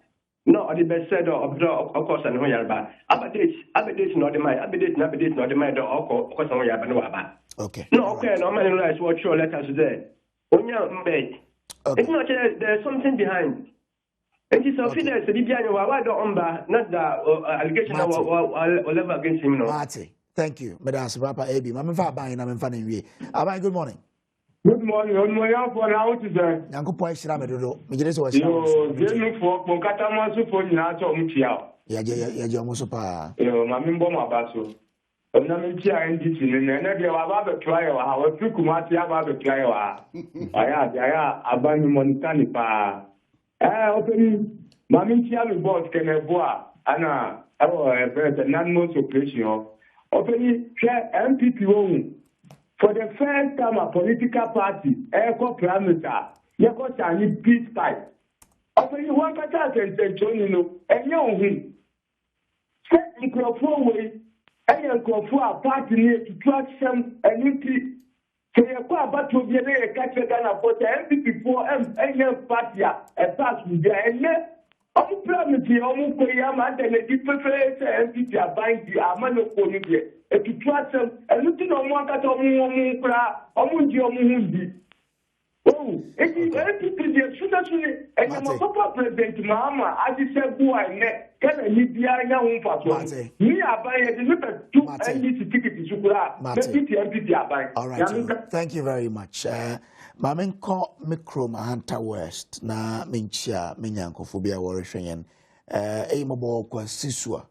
No, the best said of course and Hoyarba. Abedate not the mind, abedate not the mind of course on Yabanova. Okay. No, okay, no man realize what your letters there. On your bed. It's not there's something behind. And it's a feeling the Bibian why don't not the allegation or level against him. No. Marty, thank you. Madam Papa AB. I'm fine, I'm fine. Abai, good morning. Good morning. On my out for now today. Yanko Poy Shramedo, Major was Jamie for Moncatama for Nato Mutia. Yaja Mosopa. Mamimbo Mabaso. Onamenti NDC ne de wa ba try wa wa fi kuma ti ba try wa. Aya abanu monikani pa. Openi maminti alu boss keneboa ana the non-most operation. Openi NPP won. For the first time a political party, echo parameter, yako Chinese peace pact. Openi one kata sentention no, enyo hu. Set microphone way, enyo microphone party ni to track some NPP. So yako abatu biene e kache Ghana for the NPP for enyo party a pass with the ene. Omu parameter omu koyama de ne different NPP abangi amano konibye. To trust them, and looking on one cat of Mundi. Oh, it is NPP, and your Papa President Mama, as you said, who I met, can I need the young person? Me, I buy a little two NDC tickets to Sugra. All right, thank you very much. Mamen call micro Mahanta West, na mincha, minyanko phobia warrishayan, Aimabo Siswa,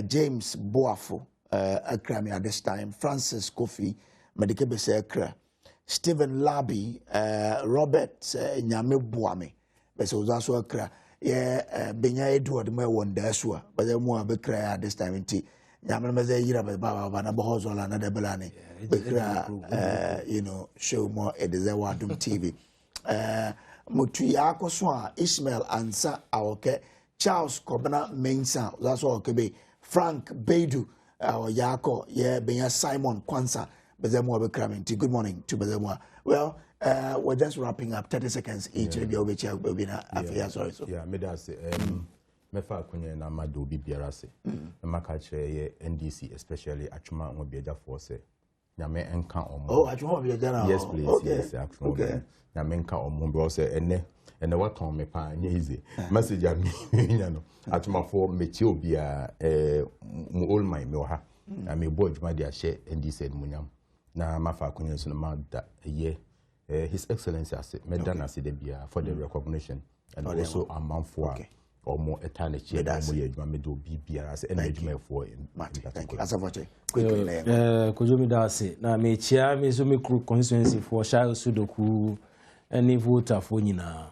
James Boafo. Akra at this time, Francis Kofi, Medikebese Akra, Stephen Labi, Robert Nyame Buame, Beso Zaso Akra, Benya Edward Mewon Desua, but then more Bekra at this time in tea. Yamamaze Yira Baba Vanabozo and other Belani, Bekra, you know, show more Adom TV. Mutuyako Swa, Ishmael Ansa, Aoke, Charles Kobana Mensa, that's all Kebe, Frank Bedu. Our Yako, Benya Simon Kwanza, Bezemwa Bekraminti. Good morning to Bezemwa. Well, we're just wrapping up 30 seconds each. Maybe over here will be sorry. Yeah, Medase, Mefa Kunya Namado Bibiarase, Makache, NDC, especially Achuma Mobiaja Force, Yame Enka or Oh, Achuma, yes, please, yes, actually. Okay. Yamenka or Mumbrose, and the what on me pan easy. Message at me, Achuma for Methiopia, all my moha. I may board my dear share and he said Munyam. Na Mafa Kunyas on that a year. His Excellency has Medana Sidebia for the recognition and also a month for or more eternity. Mamedo BBRS and for him. Thank you. As a vote, Kujumi Dasi, na Mechia, Mizumi constituency for Shao Sudoku, any voter for Nina.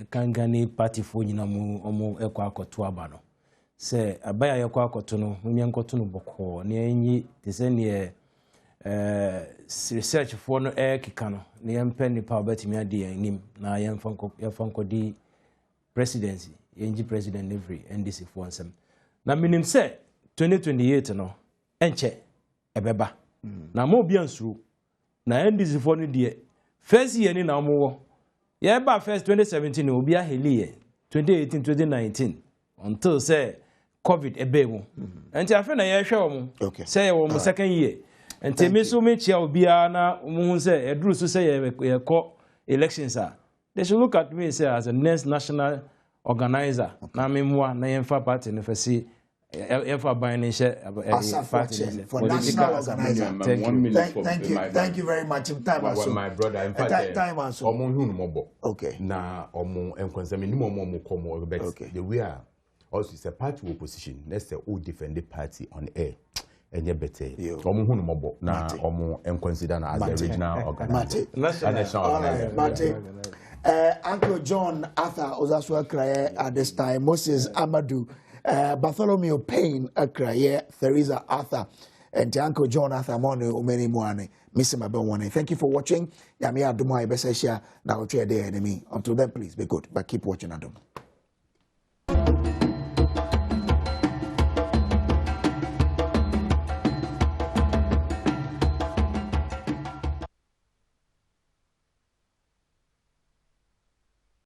Kangani party for nyina mu omo ekwa akoto abano se abaya yakwa akoto no munyankoto no boko ne enyi te se ne research for no kika no ne yempe ni pa betimi ade anim na yemfanko di presidency yenji president every NDC for nsem na minim se 2028 no enche ebeba na mo bia nsuru na NDC for no die first year ni na mo yeah, but first 2017 will be a helier, 2018, 2019, until say COVID a baby. And I find a show, say almost second year. And tell me so much, I'll be a say a Drew to say a court elections are. They should look at me say as a next national organizer. Na memoir, na yemfa party, and if I see. For national organizer. Thank you very much. My brother, in fact, okay. Now, the we are also it's a party opposition. Let's say who defend the party on air. And you better. Now, consider as a regional organizer. Uncle John Arthur Ozaswa Kraye at this time. Moses Amadou. Bartholomew Payne Akraye, Theresa Arthur, and Uncle John Arthur Mono, Umeni Moane, Miss Mabone. Thank you for watching. Yamia Dumai Besesha, now trade the enemy. Until then, please be good, but keep watching Adom.